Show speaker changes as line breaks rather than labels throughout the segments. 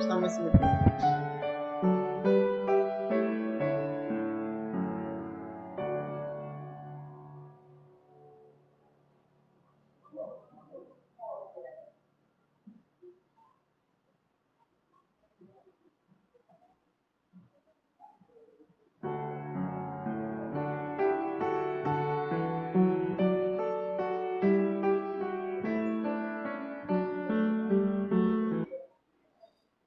Pode estar mais cima aqui.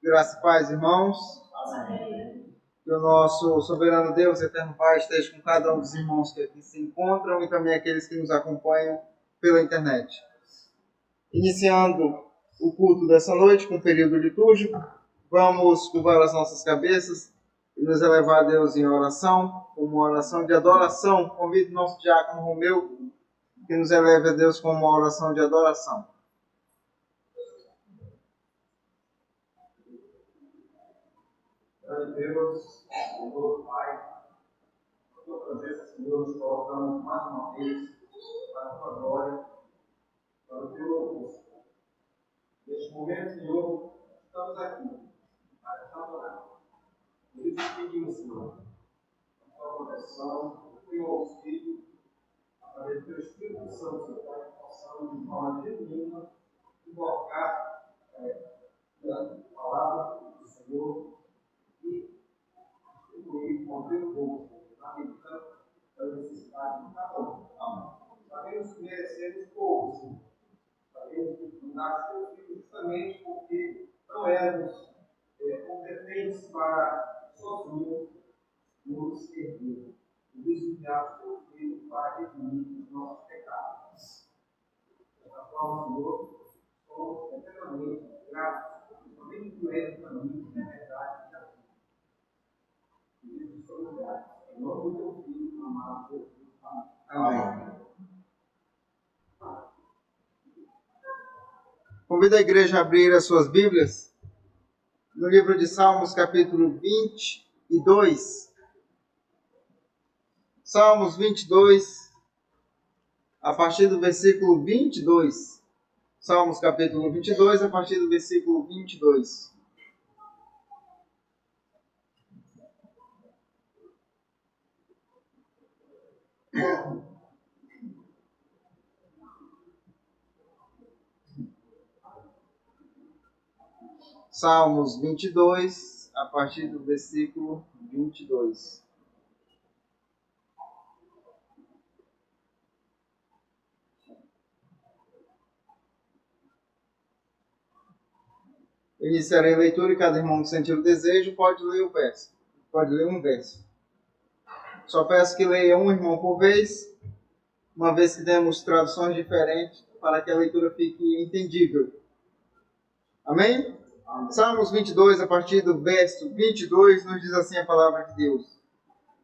Graça e paz, irmãos. Amém. Que o nosso soberano Deus, eterno Pai, esteja com cada um dos irmãos que aqui se encontram e também aqueles que nos acompanham pela internet. Iniciando o culto dessa noite com o período litúrgico, vamos curvar as nossas cabeças e nos elevar a Deus em oração, como uma oração de adoração. Convido o nosso diácono Romeu que nos eleve a Deus com uma oração de adoração.
Grande Deus, Senhor Pai, por tua presença, Senhor, nos colocamos mais uma vez para a tua glória, para o teu louvor. Neste momento, Senhor, estamos aqui para te adorar. Por isso pedimos, Senhor, a tua proteção, o teu auxílio, através do teu Espírito Santo, Senhor, para que possamos, de forma genuína, invocar a palavra do Senhor e distribuir com o teu povo, na medida da necessidade de cada um. Amém. Sabemos que merecemos pouco, Senhor. Sabemos que nascemos justamente porque não éramos competentes para sozinhos nos servir. Por isso enviamos o teu Filho para redimir os nossos pecados. Dessa forma, Senhor, somos eternamente gratos, somente por ele caminho de verdade e a vida. Por isso somos gratos. Em nome do teu Filho, amado Jesus.
Amém. Convido a igreja a abrir as suas Bíblias no livro de Salmos, capítulo 22. Salmos 22, a partir do versículo 22. Salmos, capítulo 22, a partir do versículo 22. Salmos 22, a partir do versículo 22. Eu iniciarei a leitura e cada irmão que sentir o desejo pode ler o verso. Pode ler um verso. Só peço que leia um irmão por vez, uma vez que temos traduções diferentes, para que a leitura fique entendível. Amém? Salmos 22, a partir do verso 22, nos diz assim a palavra de Deus.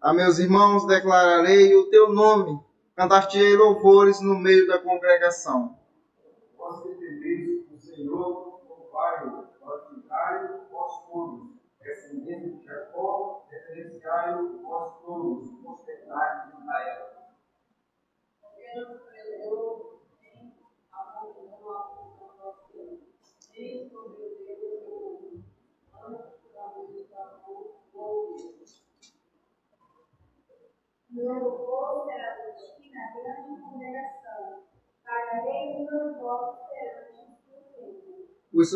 A meus irmãos declararei o teu nome, cantar-te-ei louvores no meio da congregação.
Vós que temeis o Senhor, louvai-o, glorificai-o, vós todos, descendentes de Jacó, reverenciai-o, vós todos, posteridade de Israel.
Meu louvor será por ti na grande congregação. Pagarei os meus votos perante o teu templo. Uns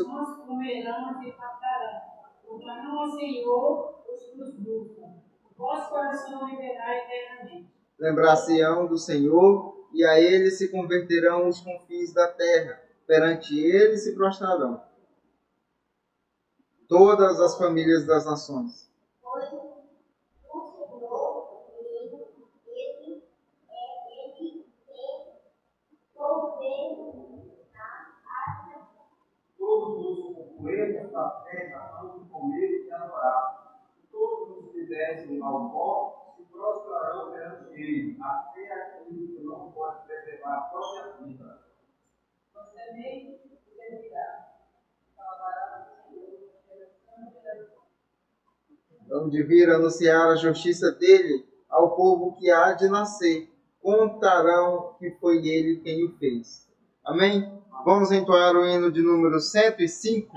comerão e fartarão. Proclamam ao Senhor os que os buscam. Vosso coração viverá eternamente.
Lembrar-se-ão do Senhor, e a ele se converterão os confins da terra. Perante ele se prostrarão todas as famílias das nações.
Todos os companheiros da terra hão de comer e adorar. Todos os que descem ao pó se prostrarão perante ele, até aquele que não pode preservar a própria vida.
Você nem servirá. Salvará o Senhor, geração de geração.
Então, de vir anunciar a justiça dele ao povo que há de nascer, contarão que foi ele quem o fez. Amém? Vamos entoar o hino de número 105.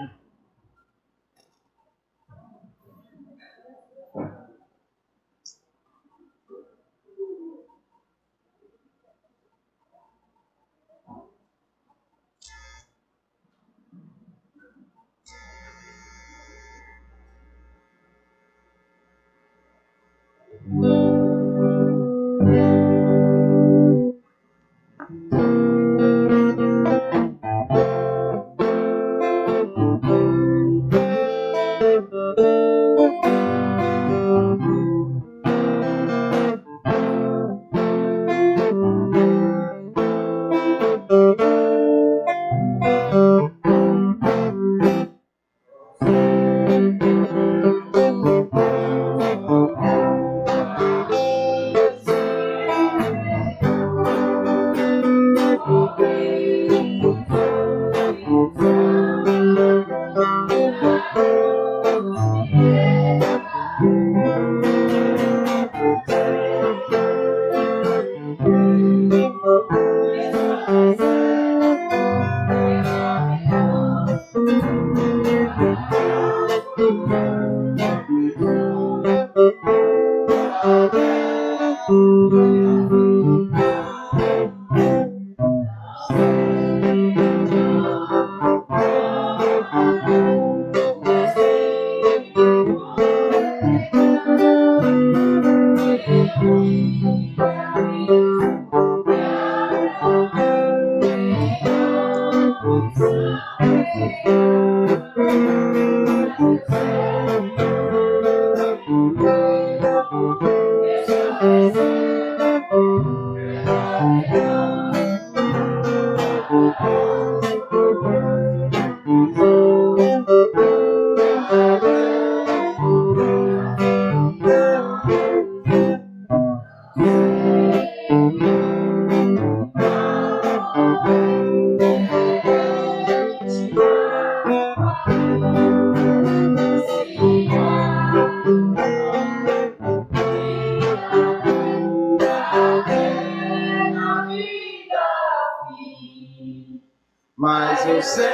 Mas eu sei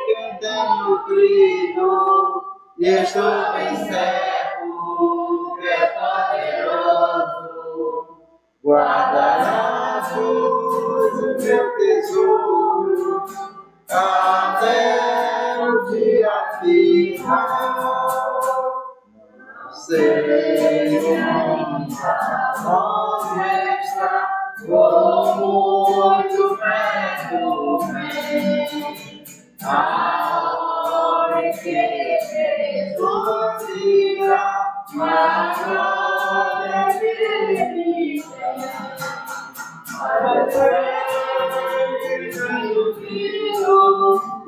que eu tenho crido e estou bem certo que é poderoso. Guardará o meu tesouro até o dia final. Sei onde está, como muito perto vem, a hora que Jesus irá, mas glória dele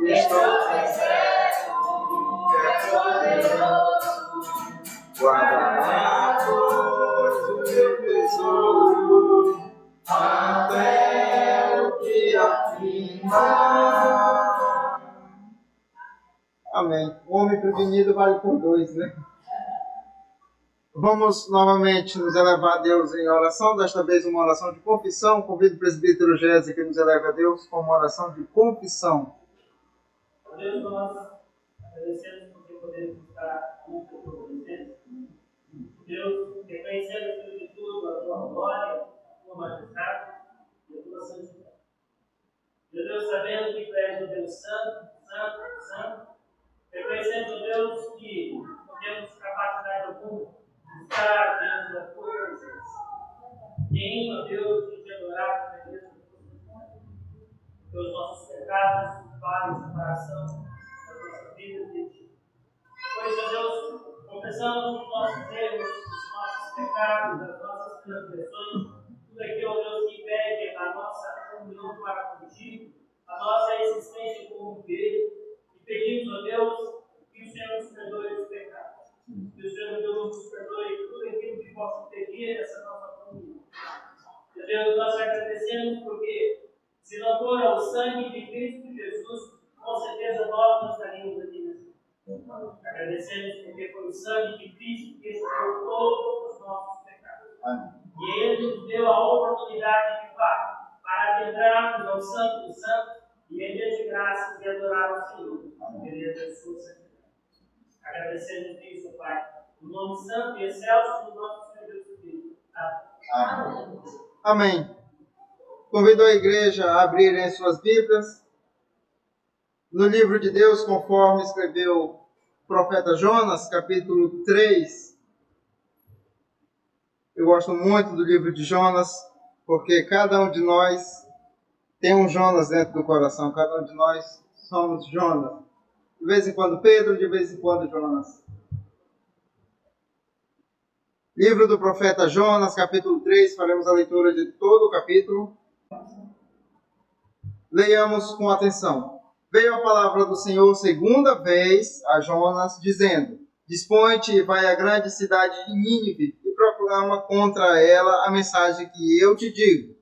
estou certo que é poderoso. Guardará o meu tesouro até o dia final. Amém. O homem prevenido vale por dois, né? Vamos novamente nos elevar a Deus em oração, desta vez uma oração de confissão. Convido o presbítero Gési que nos eleve a Deus com uma oração de confissão.
Deus, nós agradecemos porque podemos estar juntos com você. Deus, reconhecendo acima de tudo a tua glória, a tua majestade e a tua santidade. Meu Deus, sabendo que tu és o Deus santo, santo, santo, reconhecendo, Deus, que não temos capacidade alguma de estar diante da tua presença. Quem, ó Deus, de te adorar na igreja da tua santidade. Porque os nossos pecados fazem separação da nossa vida de ti. Pois, ó Deus, confessamos os nossos erros, os nossos pecados, as nossas transgressões, tudo aquilo, Deus, que impede a nossa comunhão para contigo, a nossa existência como igreja, e pedimos, ó Deus, que o Senhor nos perdoe os pecados, que o Senhor, Deus, nos perdoe tudo aquilo que possa impedir essa nossa comunhão. Meu Deus, nós agradecemos porque, se não for o sangue de Cristo Jesus, com certeza nós não estaríamos aqui nesse mundo. Agradecemos porque foi o sangue de Cristo que expiou todos os nossos pecados. E Ele nos deu a oportunidade de fato para adentrarmos ao Santo dos Santos e render de graças e adorar ao Senhor. Beleza da sua santidade. Agradecemos isso, Pai, no nome santo e excelso do nosso Senhor Jesus Cristo. Amém.
Amém. Convido a igreja a abrirem suas Bíblias no livro de Deus, conforme escreveu o profeta Jonas, capítulo 3. Eu gosto muito do livro de Jonas, porque cada um de nós tem um Jonas dentro do coração. Cada um de nós somos Jonas. De vez em quando Pedro, de vez em quando Jonas. Livro do profeta Jonas, capítulo 3, faremos a leitura de todo o capítulo. Leiamos com atenção. Veio a palavra do Senhor segunda vez a Jonas, dizendo: Dispõe-te e vai à grande cidade de Nínive e proclama contra ela a mensagem que eu te digo.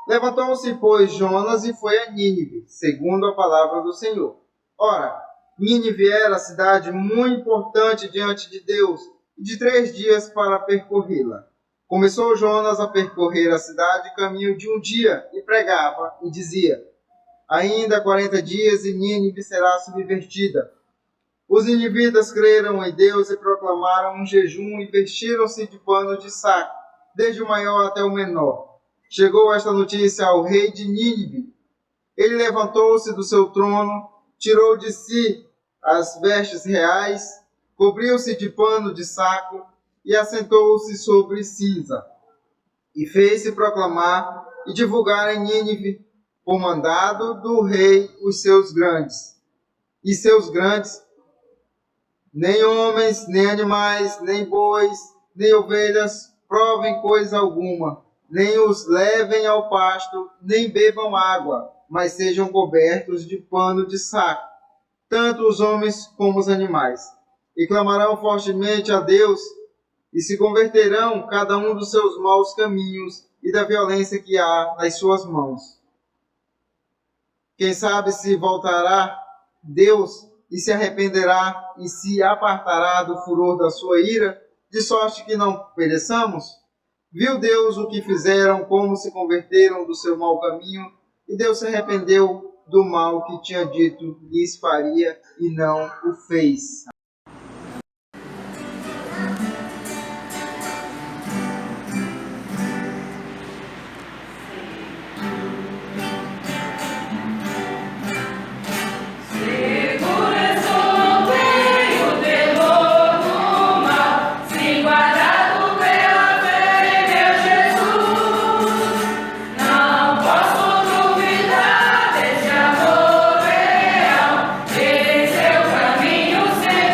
Levantou-se, pois, Jonas e foi a Nínive, segundo a palavra do Senhor. Ora, Nínive era cidade muito importante diante de Deus, e de 3 dias para percorrê-la. Começou Jonas a percorrer a cidade caminho de um dia, e pregava, e dizia: Ainda 40 dias e Nínive será subvertida. Os ninivitas creram em Deus e proclamaram um jejum e vestiram-se de pano de saco, desde o maior até o menor. Chegou esta notícia ao rei de Nínive. Ele levantou-se do seu trono, tirou de si as vestes reais, cobriu-se de pano de saco e assentou-se sobre cinza. E fez-se proclamar e divulgar em Nínive, por mandado do rei, os seus grandes. E seus grandes, nem homens, nem animais, nem bois, nem ovelhas, provem coisa alguma, nem os levem ao pasto, nem bebam água, mas sejam cobertos de pano de saco, tanto os homens como os animais. E clamarão fortemente a Deus, e se converterão cada um dos seus maus caminhos e da violência que há nas suas mãos. Quem sabe se voltará Deus e se arrependerá e se apartará do furor da sua ira, de sorte que não pereçamos? Viu Deus o que fizeram, como se converteram do seu mau caminho, e Deus se arrependeu do mal que tinha dito lhes faria e não o fez.
Seu caminho sempre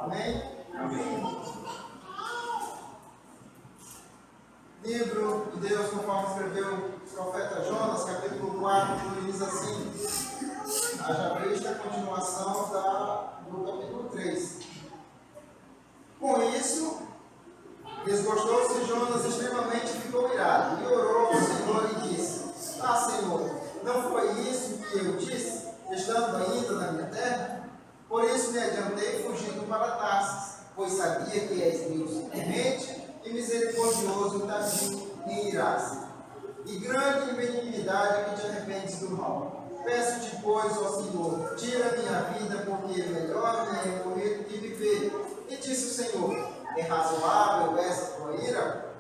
Amém? Livro de Deus, conforme escreveu o profeta Jonas, capítulo 4, diz assim: haja vista a continuação do capítulo 3. Com isso, desgostou-se Jonas extremamente e ficou irado, e orou ao Senhor e disse: ah, Senhor, não foi isso que eu disse, estando ainda na minha terra? Por isso me adiantei fugindo para Tarsis, pois sabia que és Deus clemente e misericordioso, tardio em irar-se, e grande em benignidade que te arrependes do mal. Peço-te, pois, ó Senhor, tira minha vida, porque melhor me é morrer do que viver. E disse o Senhor: é razoável essa tua ira?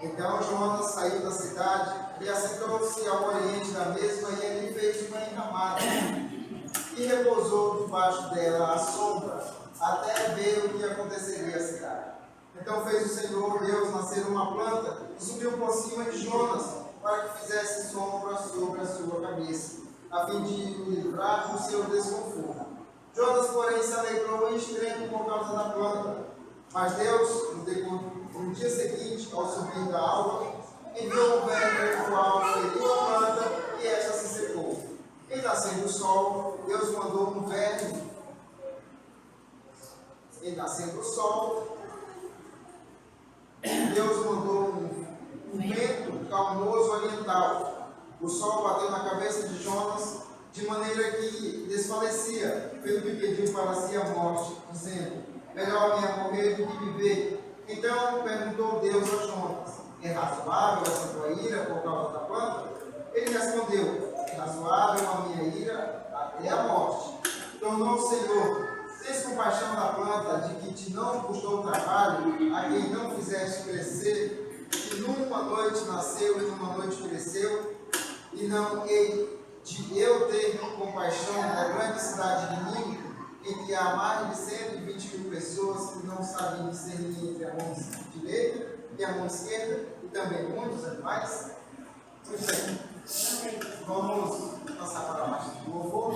Então Jonas saiu da cidade e assentou-se ao oriente da mesma, e ali fez uma encamada e repousou debaixo dela à sombra, até ver o que aconteceria à cidade. Então fez o Senhor Deus nascer uma planta e subiu por cima de Jonas, para que fizesse sombra sobre a sua cabeça, a fim de o livrar do seu desconforto. Jonas, porém, se alegrou em extremo por causa da planta. Mas Deus, no dia seguinte, ao subir da alva, enviou um vento, o qual feriu a planta, e esta se secou. E nascendo o sol, Deus mandou um vento. E nascendo o sol, Deus mandou um vento calmoso oriental. O sol bateu na cabeça de Jonas, de maneira que desfalecia, pelo que pediu para si a morte, dizendo: melhor me é morrer do que viver. Então perguntou Deus a Jonas: é razoável essa tua ira por causa da planta? Ele respondeu: é razoável a minha ira até a morte. Tornou o Senhor: tens compaixão da planta, de que te não custou trabalho, a quem não fizeste crescer, que numa noite nasceu e numa noite cresceu, e não hei de eu ter compaixão da grande cidade de Nínive, em que há mais de 120.000 pessoas que não sabem discernir entre a mão direita e a mão esquerda, e também muitos animais? Muito bem. Vamos passar para a parte do louvor.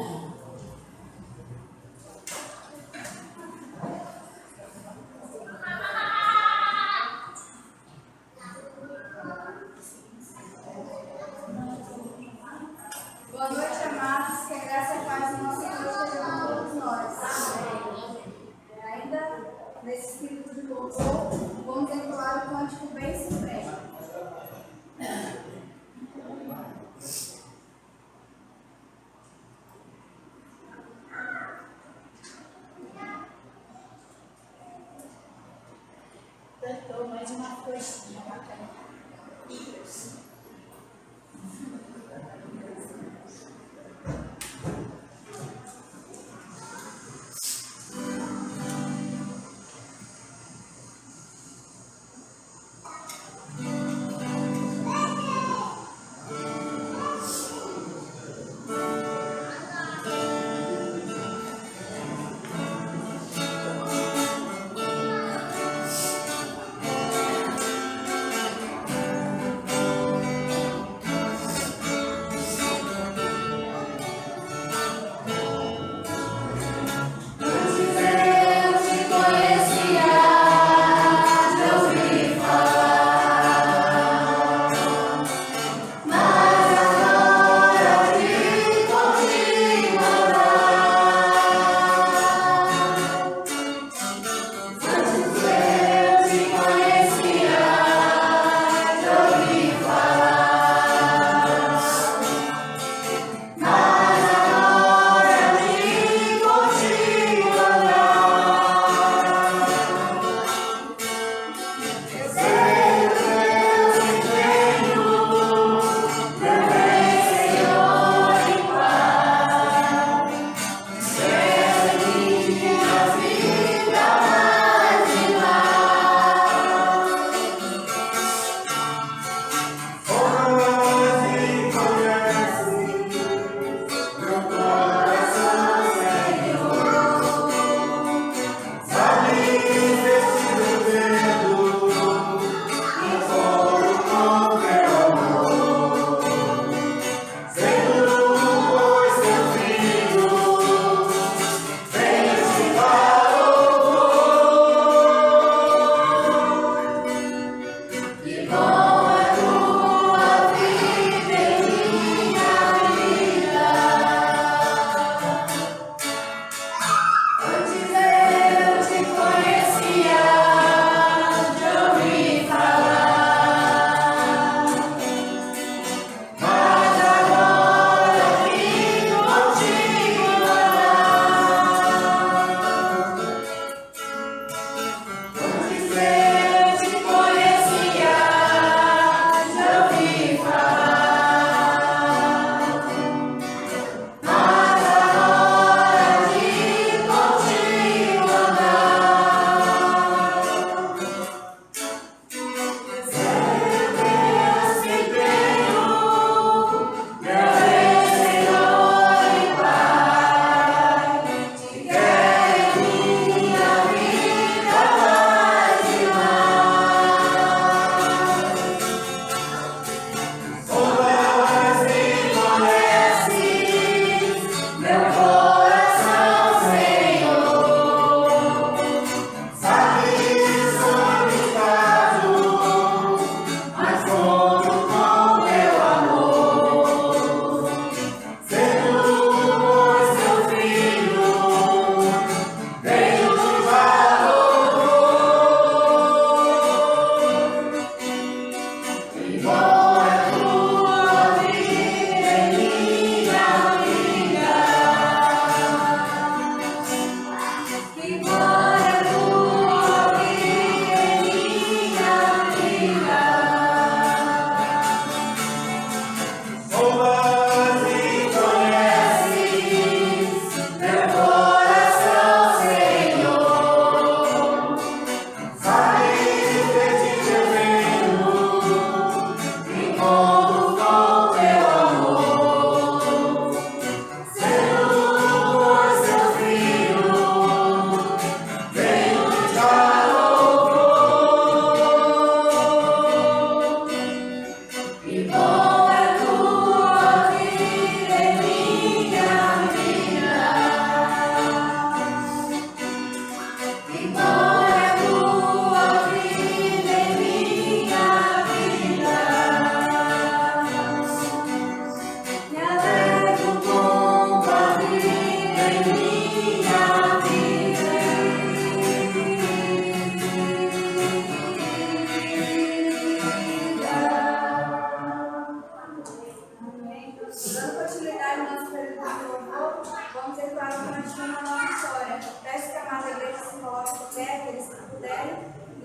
Boa noite, amados. Que a graça e a paz do nosso Senhor estejam com todos nós. Amém. Ainda nesse espírito de louvor, vamos entoar o cântico bem supremo. Cantou mais uma coisinha bacana. Isso.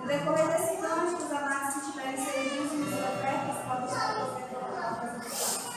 No decorrer desse cântico, os amados que tiverem serviço em suas ofertas podem estar ofertando a casa.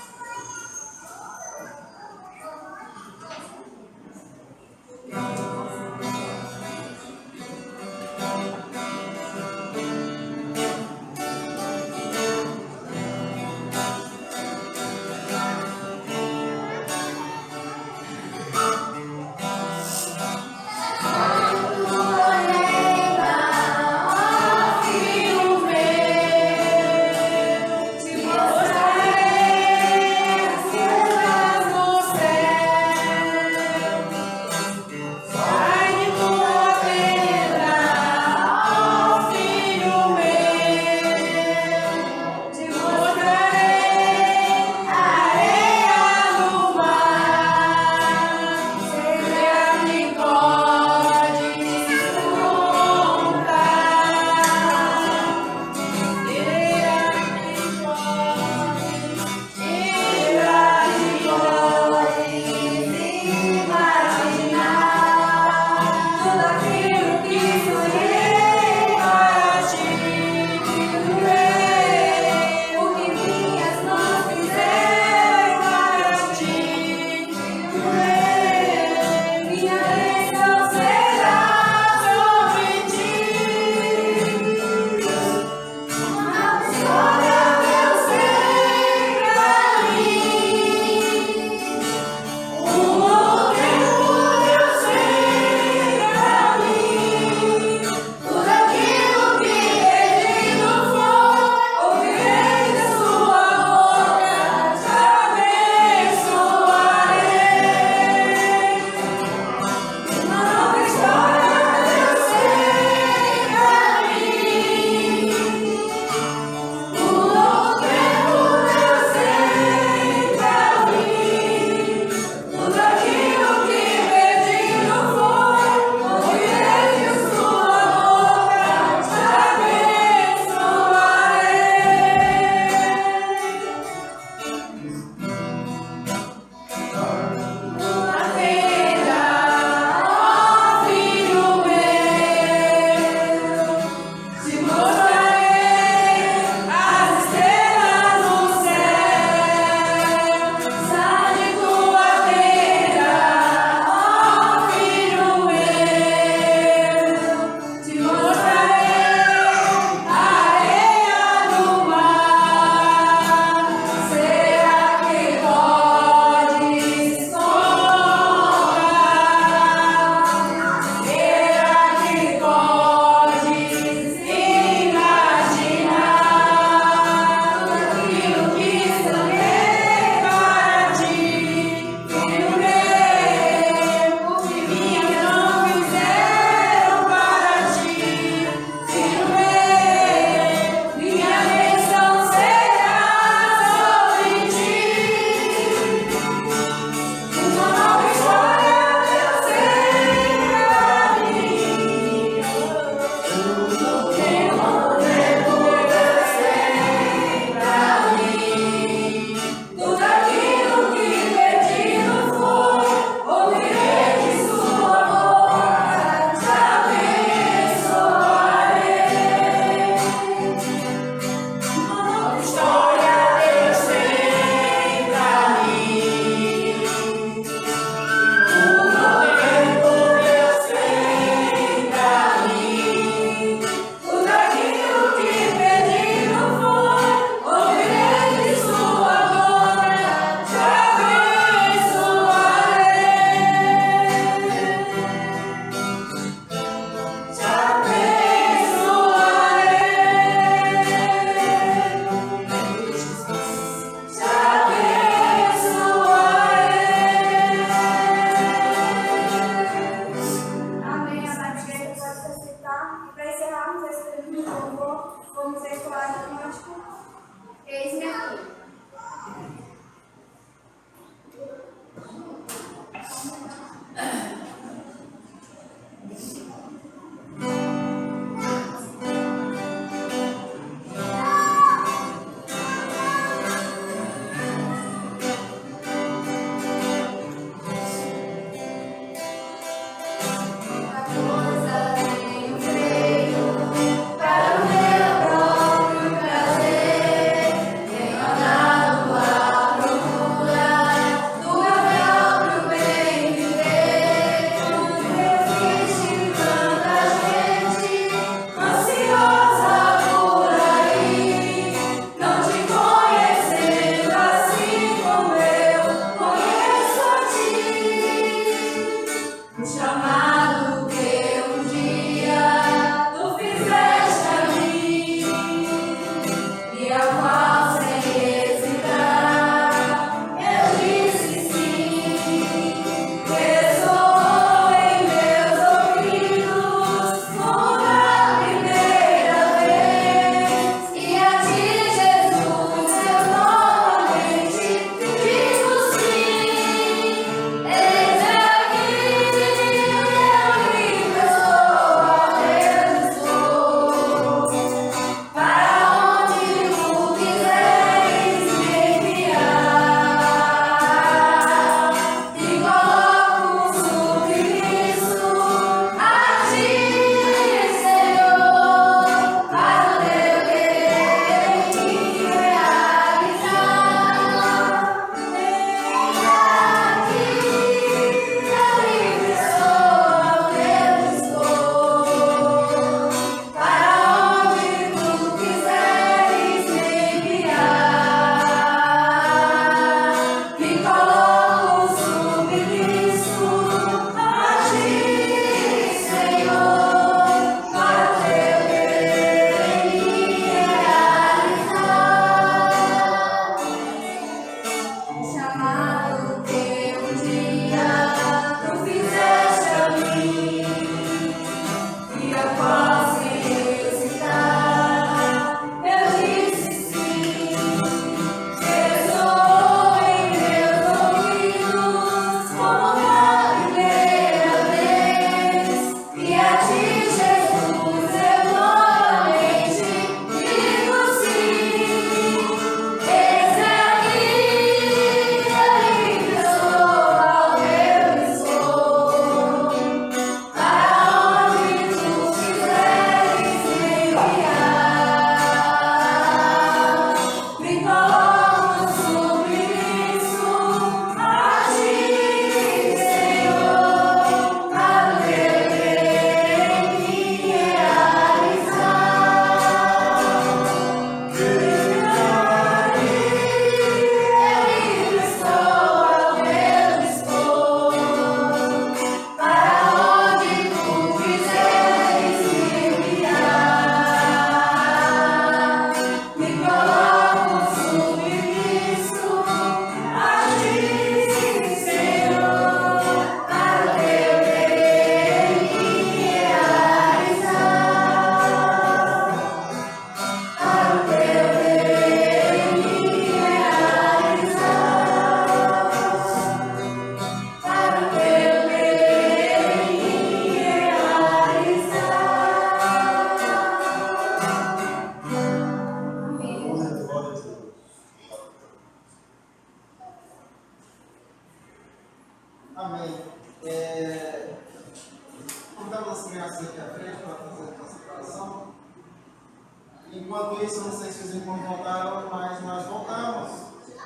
Enquanto isso, não sei se os irmãos voltaram, mas nós voltamos.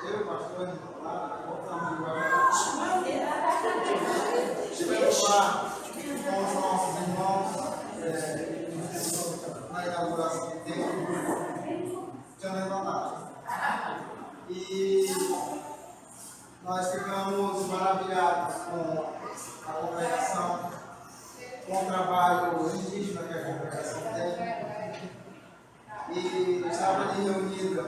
Eu, o pastor, voltamos de Guarujá. Estivemos lá com os nossos irmãos na inauguração do templo. Tinha levantado. E nós ficamos maravilhados com a congregação, com o trabalho indígena que a congregação tem. E estava ali reunida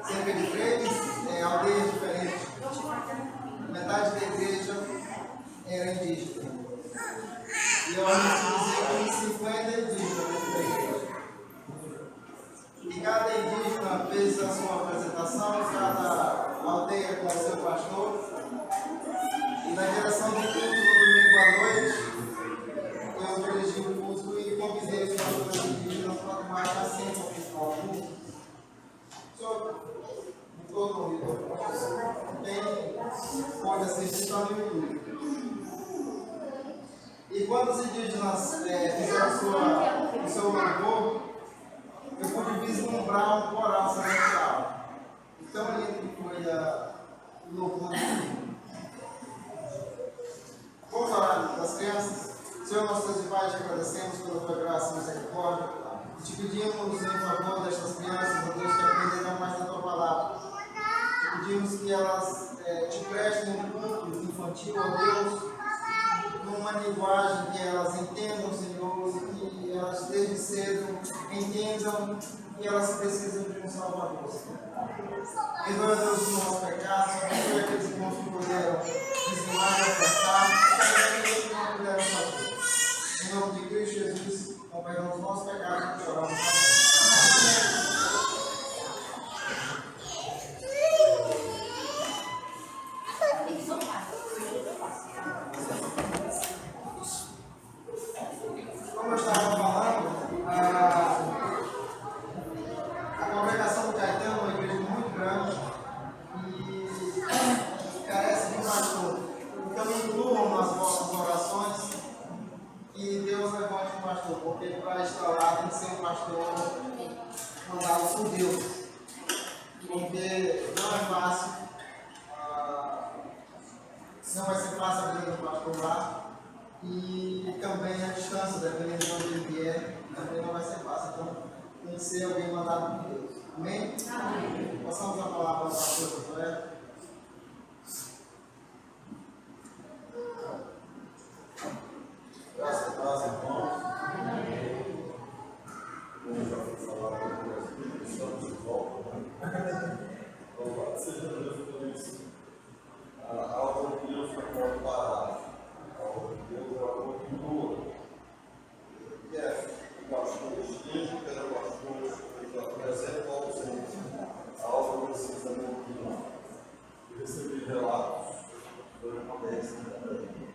cerca de 3 aldeias diferentes. Metade da igreja era indígena. E eu arrisco dizer que 50 indígenas dentro da igreja. E cada indígena fez a sua apresentação, cada aldeia com o seu pastor. E na direção do culto no domingo à noite, eu dirigi o culto e convidei os pastores indígenas para tomar assento ao principal culto. Senhor, em todo o Rio, quem pode assistir está no YouTube. E quando os indígenas fizeram o seu louvor, eu pude vislumbrar um coral celestial. Tão lindo que foi o louvor do Senhor. Vamos orar das crianças. Senhor, nosso Deus e Pai, te agradecemos pela tua graça e misericórdia. E te pedimos em favor destas crianças, ó Deus, que aprenderão mais da tua palavra. Te pedimos que elas te prestem um culto infantil, ó Deus, numa linguagem que elas entendam, Senhor, e que elas desde cedo entendam que elas precisam de um Salvador, Senhor. Perdoa, Deus, os nossos pecados, perdoa aqueles irmãos que puderam dizimar e ofertar, e aqueles que não puderam fazer. Em nome de Cristo Jesus, com perdão dos nossos pecados, choramos. Como eu estava falando, a congregação do Caetano é uma igreja muito grande e carece de um pastor. Então incluam nas vossas orações e Deus levante um pastor, porque para estar lá tem que ser um pastor mandado por Deus. Porque não é fácil, não vai ser fácil a vida do pastor lá. E também a distância, dependendo de onde ele vier, também não vai ser fácil. Então, tem que ser alguém mandado por Deus. Amém? Amém. Passamos a palavra ao pastor Josué.
Graças a Deus, irmãos. Como já foi falado, estamos de volta. Louvado seja Deus por isso. A obra de Deus não pode parar. A obra de Deus é uma obra que continua. Quer o pastor esteja, quer o pastor que apresenta ao Senhor. A obra precisa continuar. Eu recebi relatos sobre uma peça também.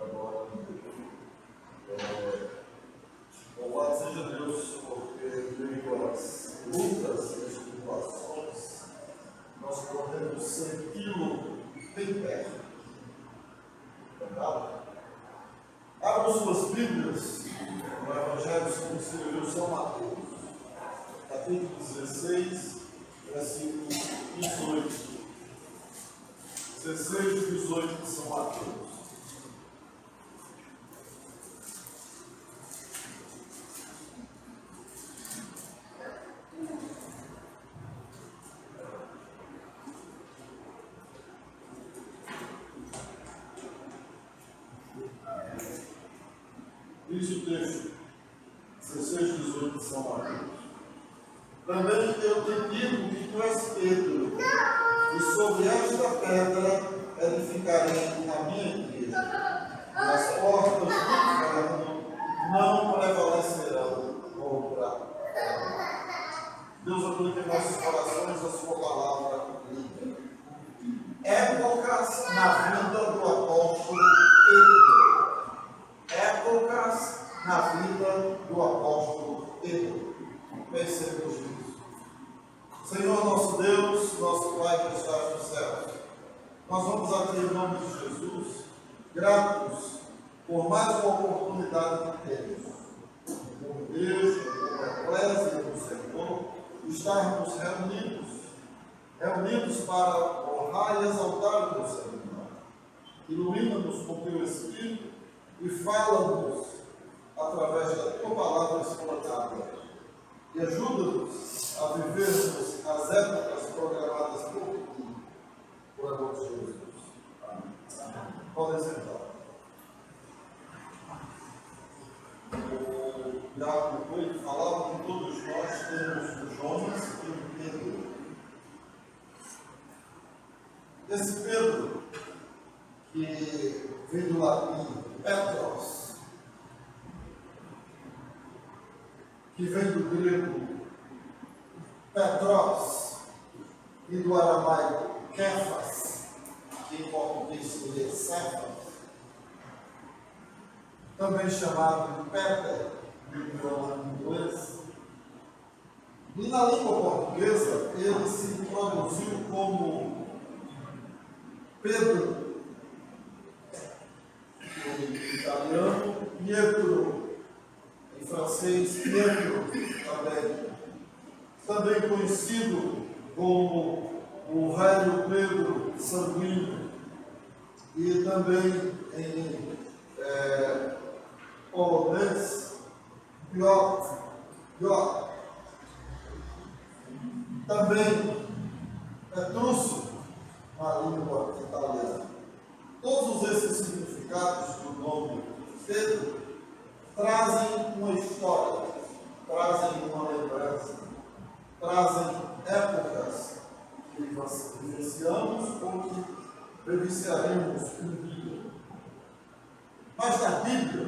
Agora, louvado seja Deus, porque devido às lutas e às tribulações, nós podemos senti-lo bem perto. Verdade? Abram suas Bíblias no Evangelho segundo escreveu São Mateus, capítulo 16, versículo 18. 16 e 18 de São Mateus. Diz o texto, 16 e 18 de São Mateus. Também eu te digo que tu és Pedro, e sobre esta pedra edificarei a minha igreja, e as portas do inferno não prevalecerão contra ela. Deus aplique em nossos corações a sua palavra livre. Épocas na vida do apóstolo Pedro. Épocas na vida do apóstolo Pedro. Pensemos nisso. Senhor nosso Deus, nosso Pai que estás no céu, nós vamos aqui em nome de Jesus, gratos por mais uma oportunidade que temos, como Deus, como Eclésia, estarmos reunidos para honrar e exaltar o teu Senhor. Ilumina-nos com teu Espírito e fala-nos através da tua palavra explanada. E ajuda-nos a vivermos as épocas programadas por ti, por amor de Jesus. Amém. Podem sentar. O diácono Coelho falava que todos nós temos o Jonas e o Pedro. Esse Pedro, que vem do latim Petros, que vem do grego Petros e do aramaico Kefas, que em português seria Cefas, também chamado de Peter, no idioma inglês. E na língua portuguesa, ele se traduziu como Pedro, em italiano, Pietro, em francês, Pietro também conhecido como o velho Pedro sanguíneo, e também em polonês, Piotr. Também Petrúcio, na língua italiana. Todos esses significados do nome Pedro trazem uma história, trazem uma lembrança, trazem épocas que vivenciamos ou que vivenciaremos um dia. Mas na Bíblia,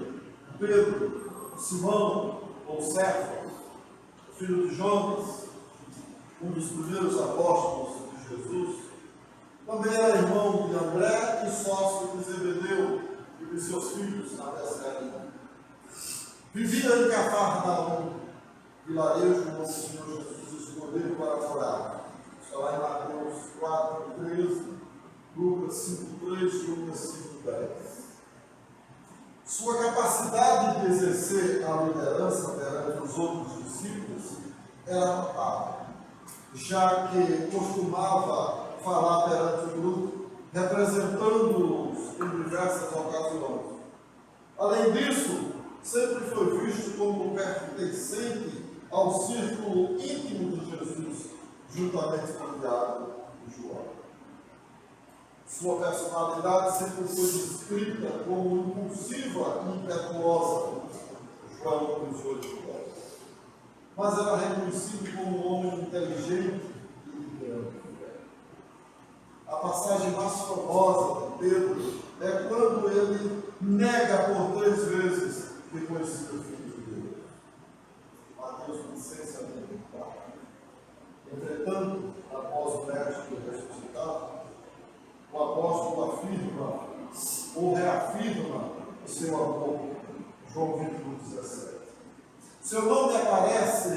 Pedro, Simão ou Cefas, filho de Jonas, um dos primeiros apóstolos de Jesus, também era irmão de André e sócio de Zebedeu e de seus filhos na Betsaida. Vivia em Cafarnaum, vilarejo onde o Senhor Jesus escolheu para morar. Está lá em Mateus 4:13, Lucas 5:3, Lucas 5:10. Sua capacidade de exercer a liderança perante os outros discípulos era notável, já que costumava falar perante o grupo, representando-os em diversas ocasiões. Além disso, sempre foi visto como pertencente ao círculo íntimo de Jesus, juntamente com Tiago e João. Sua personalidade sempre foi descrita como impulsiva e impetuosa, João 18:10. Mas era reconhecido como um homem inteligente e liderante. A passagem mais famosa de Pedro é quando ele nega por 3 vezes que conhecia o Filho de Deus. Mateus 26:34. Entretanto, após o médico ressuscitado, o apóstolo afirma ou reafirma o seu amor. João 21:17. Seu nome aparece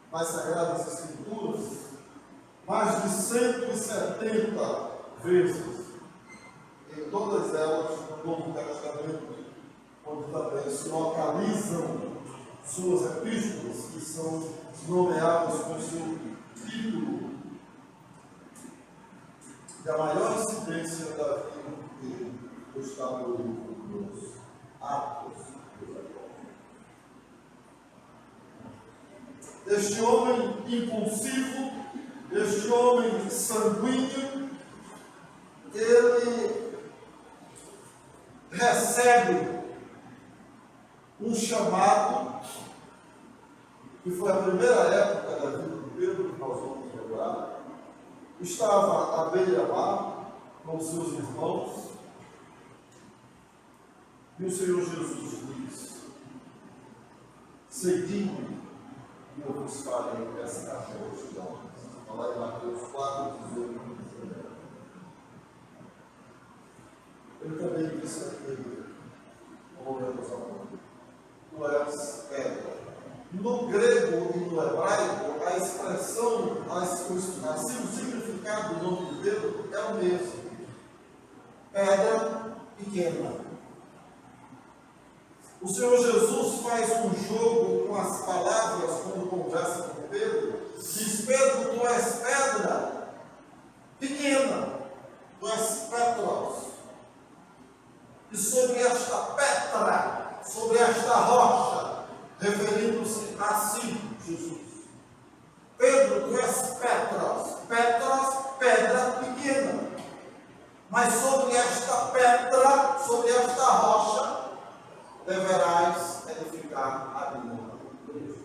nas Sagradas Escrituras mais de 170 vezes, em todas elas no Novo Testamento, onde também se localizam suas epístolas, que são nomeadas com seu título da maior incidência da vida dele, está no livro dos Atos dos Apóstolos. Este homem impulsivo, este homem sanguíneo, ele recebe um chamado, que foi a primeira época da vida de Pedro, que nós vamos lembrar. Estava à beira-mar com seus irmãos, e o Senhor Jesus diz: segui-me, e eu vos farei pescar pelos homens. Está lá em Mateus 4:18. Ele também disse a Pedro, como lemos agora: tu és pedra. No grego e no hebraico, a expressão, o significado do nome de Pedro é o mesmo: pedra pequena. O Senhor Jesus faz um jogo com as palavras quando conversa com Pedro, diz: Pedro, tu és pedra pequena, tu és Petros. E sobre esta pedra, sobre esta rocha, referindo-se a si, Jesus. Pedro, tu és Petros. Petros, pedra pequena. Mas sobre esta pedra, sobre esta rocha, deverás edificar a minha igreja.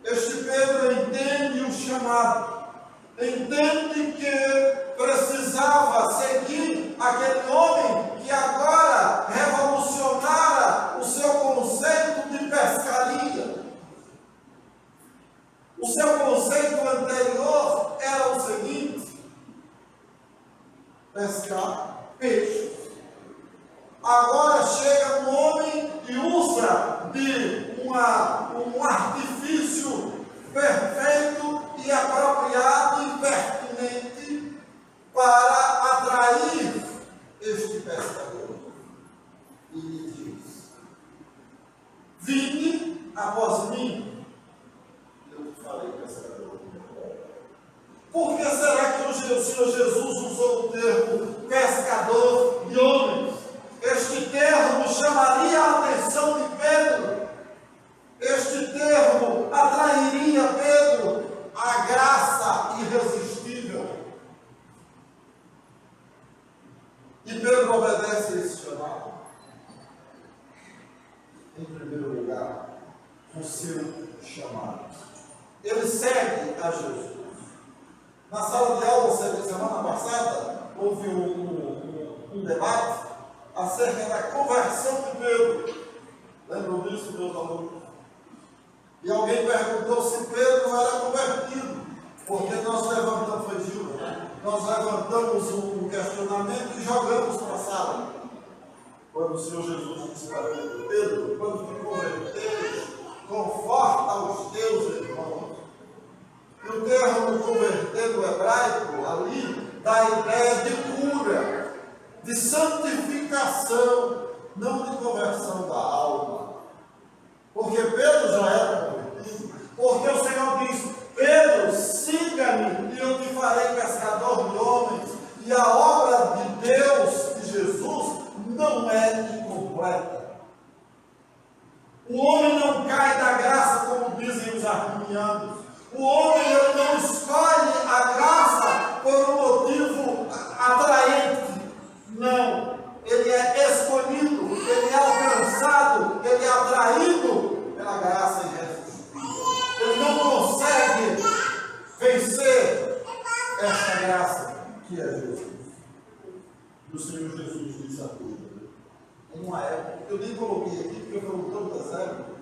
Este Pedro entende o chamado, entende que precisava seguir aquele homem que agora revolucionara o seu conceito de pescaria. O seu conceito anterior era o seguinte: pescar peixe. Agora chega um homem e usa de um artifício perfeito e apropriado e pertinente para atrair este pescador. E lhe diz: vinde após mim. Eu te falei, pescador. Por que será que o Senhor Jesus usou o termo pescador de homens? Este termo chamaria a atenção de Pedro. Este termo atrairia Pedro à graça irresistível. E Pedro obedece a esse chamado. Em primeiro lugar, o seu chamado. Ele segue a Jesus. Na sala de aula, semana passada, houve um debate acerca da conversão de Pedro. Lembram disso, meus alunos? E alguém perguntou se Pedro era convertido, porque nós levantamos, foi Gil, nós levantamos um questionamento e jogamos para a sala. Quando o Senhor Jesus disse para Pedro: quando te converteres, conforta os teus irmãos. E o termo converter no hebraico ali dá a ideia de cura, de santificação, não de conversão da alma. Porque Pedro já era convertido. Porque o Senhor diz: Pedro, siga-me e eu te farei pescador de homens. E a obra de Deus, de Jesus, não é incompleta. O homem não cai da graça, como dizem os arminianos. O homem não escolhe a graça por um motivo atraente. Não. Ele é escolhido, ele é alcançado, ele é atraído pela graça irresistível. Ele não consegue vencer esta graça que é Jesus. E o Senhor Jesus diz a Pedro, em uma época, eu nem coloquei aqui porque foram tantas épocas: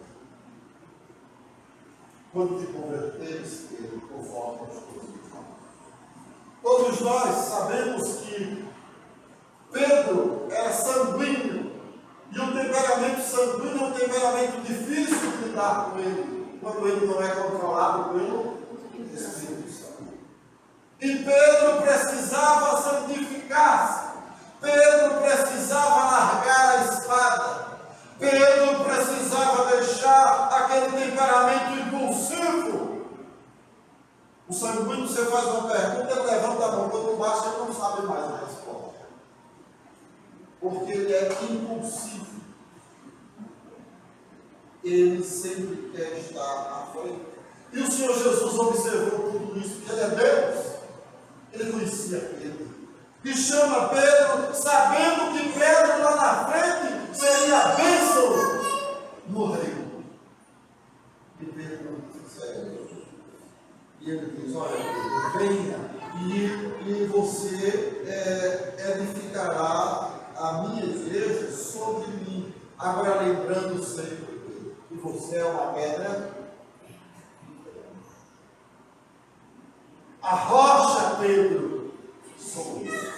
quando te converteres, Pedro, conforta os teus irmãos. Todos nós sabemos que Pedro era sanguíneo, e o temperamento sanguíneo é um temperamento difícil de lidar com ele, quando ele não é controlado pelo Espírito Santo. E Pedro precisava santificar-se, Pedro precisava largar a espada, Pedro precisava deixar aquele temperamento impulsivo. O sanguíneo, você faz uma pergunta, ele levanta a mão, quando baixa ele não sabe mais a resposta. Porque ele é impulsivo. Ele sempre quer estar à frente. E o Senhor Jesus observou tudo isso, porque ele é Deus. Ele conhecia Pedro. E chama Pedro, sabendo que Pedro lá na frente seria a bênção no reino. E Pedro segue. E ele diz: olha, Pedro, venha e você edificará a minha igreja sobre mim. Agora, lembrando sempre que você é uma pedra. A rocha, Pedro, sou eu.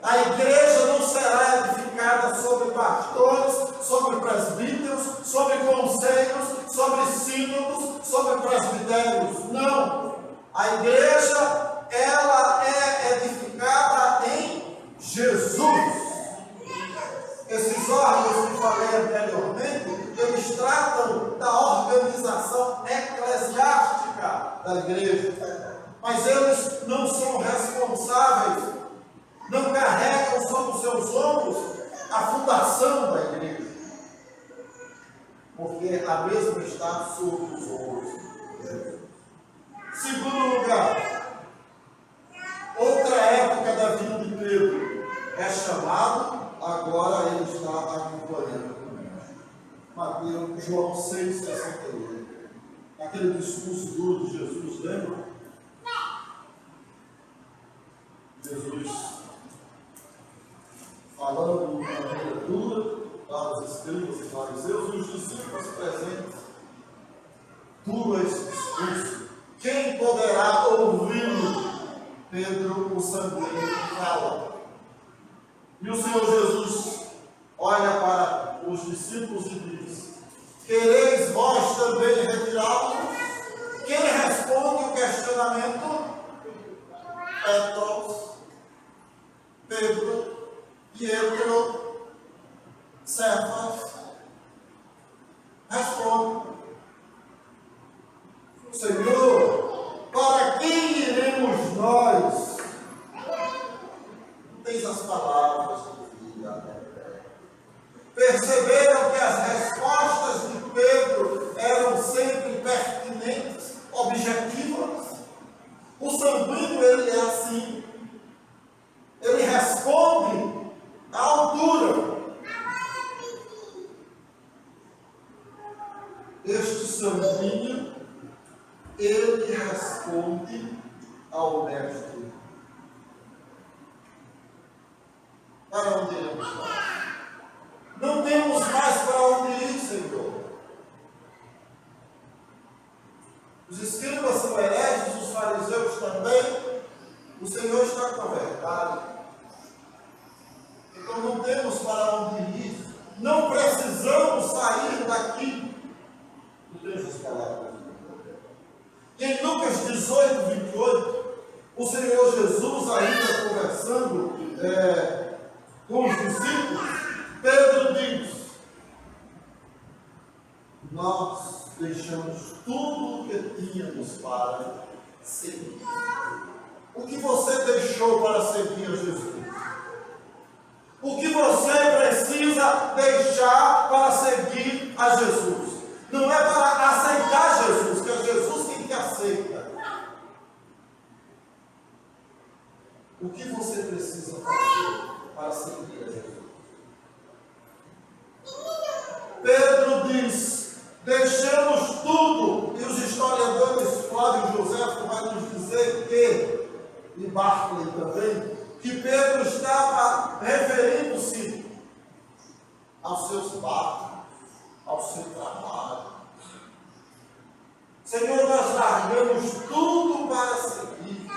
A igreja não será edificada sobre pastores, sobre presbíteros, sobre conselhos, sobre sínodos, sobre presbitérios. Não. A igreja, ela é edificada em Jesus. Esses órgãos que falei anteriormente, eles tratam da organização da igreja, mas eles não são responsáveis, não carregam sobre os seus ombros a fundação da igreja, porque a mesma está sobre os ombros de Jesus. Segundo lugar, outra época da vida de Pedro, é chamado, agora ele está acompanhando o mestre. Mateus, João 6,68. Aquele discurso duro de Jesus, lembra? Jesus falando de uma maneira dura para os escribas e fariseus, e os discípulos presentes. Duro esse discurso. Quem poderá ouvi-lo? Pedro, o sanguíneo, fala. E o Senhor Jesus olha para os discípulos e diz: quereis vós também retirá-lo? Quem responde o questionamento? Petros, Pedro, Pietro, Cefas. Responde: Senhor, para quem iremos nós? Tens as palavras de vida. Perceberam que as respostas de Pedro eram sempre pertinentes, objetivas? O sanguíneo, ele é assim. Ele responde à altura. Este sanguíneo, ele responde ao mestre. Para onde iremos nós? Não temos mais para onde ir, Senhor. Os escribas são hereges, os fariseus também. O Senhor está com a verdade. Então não temos para onde ir. Não precisamos sair daqui. Não temos as palavras. Em Lucas 18, 28, o Senhor Jesus, ainda conversando com os discípulos, Pedro diz: nós deixamos tudo o que tínhamos para seguir. O que você deixou para seguir a Jesus? O que você precisa deixar para seguir a Jesus? Não é para aceitar Jesus, que é Jesus quem te aceita. O que você precisa fazer para seguir a Jesus? Pedro diz: deixamos tudo, e os historiadores Flávio e José vão nos dizer que, e Barclay também, que Pedro estava referindo-se aos seus barcos, ao seu trabalho. Senhor, nós largamos tudo para seguir.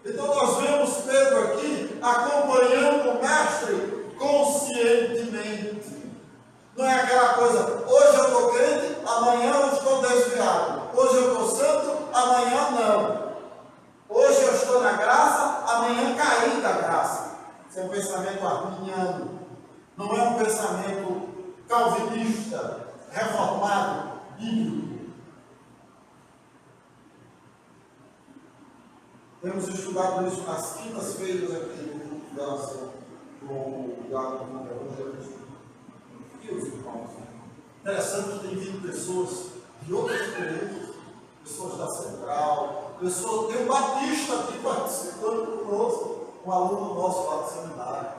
Então nós vemos Pedro aqui acompanhando o mestre conscientemente. Não é aquela coisa: hoje eu estou crente, amanhã eu estou desviado. Hoje eu estou santo, amanhã não. Hoje eu estou na graça, amanhã caí da graça. Isso é um pensamento arminiano. Não é um pensamento calvinista, reformado, bíblico. Temos estudado isso nas quintas-feiras aqui no grupo de oração com o Diácono Evangelista. E os irmãos? Interessante que tem vindo pessoas de outras igrejas, pessoas da Central, pessoas, tem um Batista aqui participando conosco, um aluno nosso lá do seminário.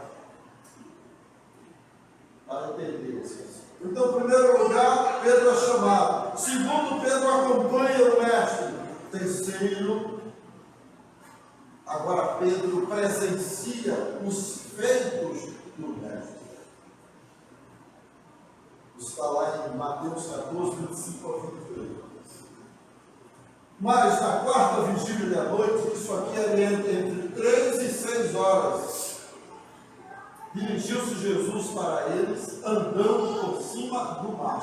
Para entender isso. Então, em primeiro lugar, Pedro é chamado. Segundo, Pedro acompanha o mestre. Terceiro, agora Pedro presencia os feitos do mestre. Está lá em Mateus 14, 25 a 23. Mas na quarta vigília da noite, isso aqui era entre 3 e 6 horas, dirigiu-se Jesus para eles, andando por cima do mar.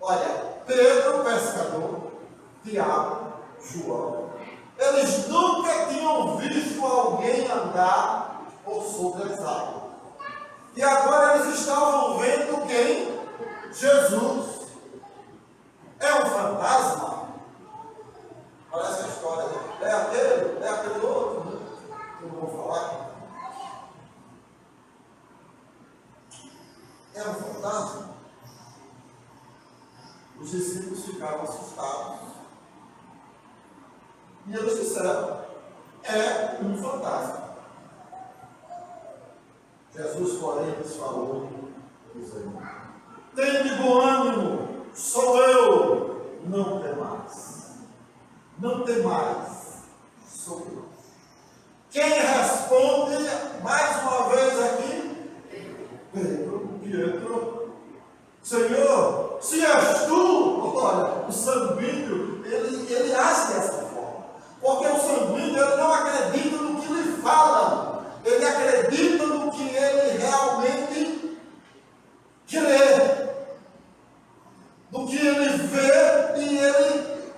Olha, Pedro, pescador, Tiago, João, eles nunca tinham visto alguém andar por sobre as águas. E agora eles estavam vendo quem? Jesus. É um fantasma? É um fantasma. Os discípulos ficaram assustados. E eles disseram: é um fantasma. Jesus, porém, lhes falou, dizendo: tende bom ânimo, sou eu, não temais. Não temais, sou eu. Quem responde mais uma vez aqui? Pedro. Senhor, se és tu, olha, o sanguíneo, ele age dessa forma. Porque o sanguíneo, ele não acredita no que lhe falam. Ele acredita no que ele realmente crê. No que ele vê e ele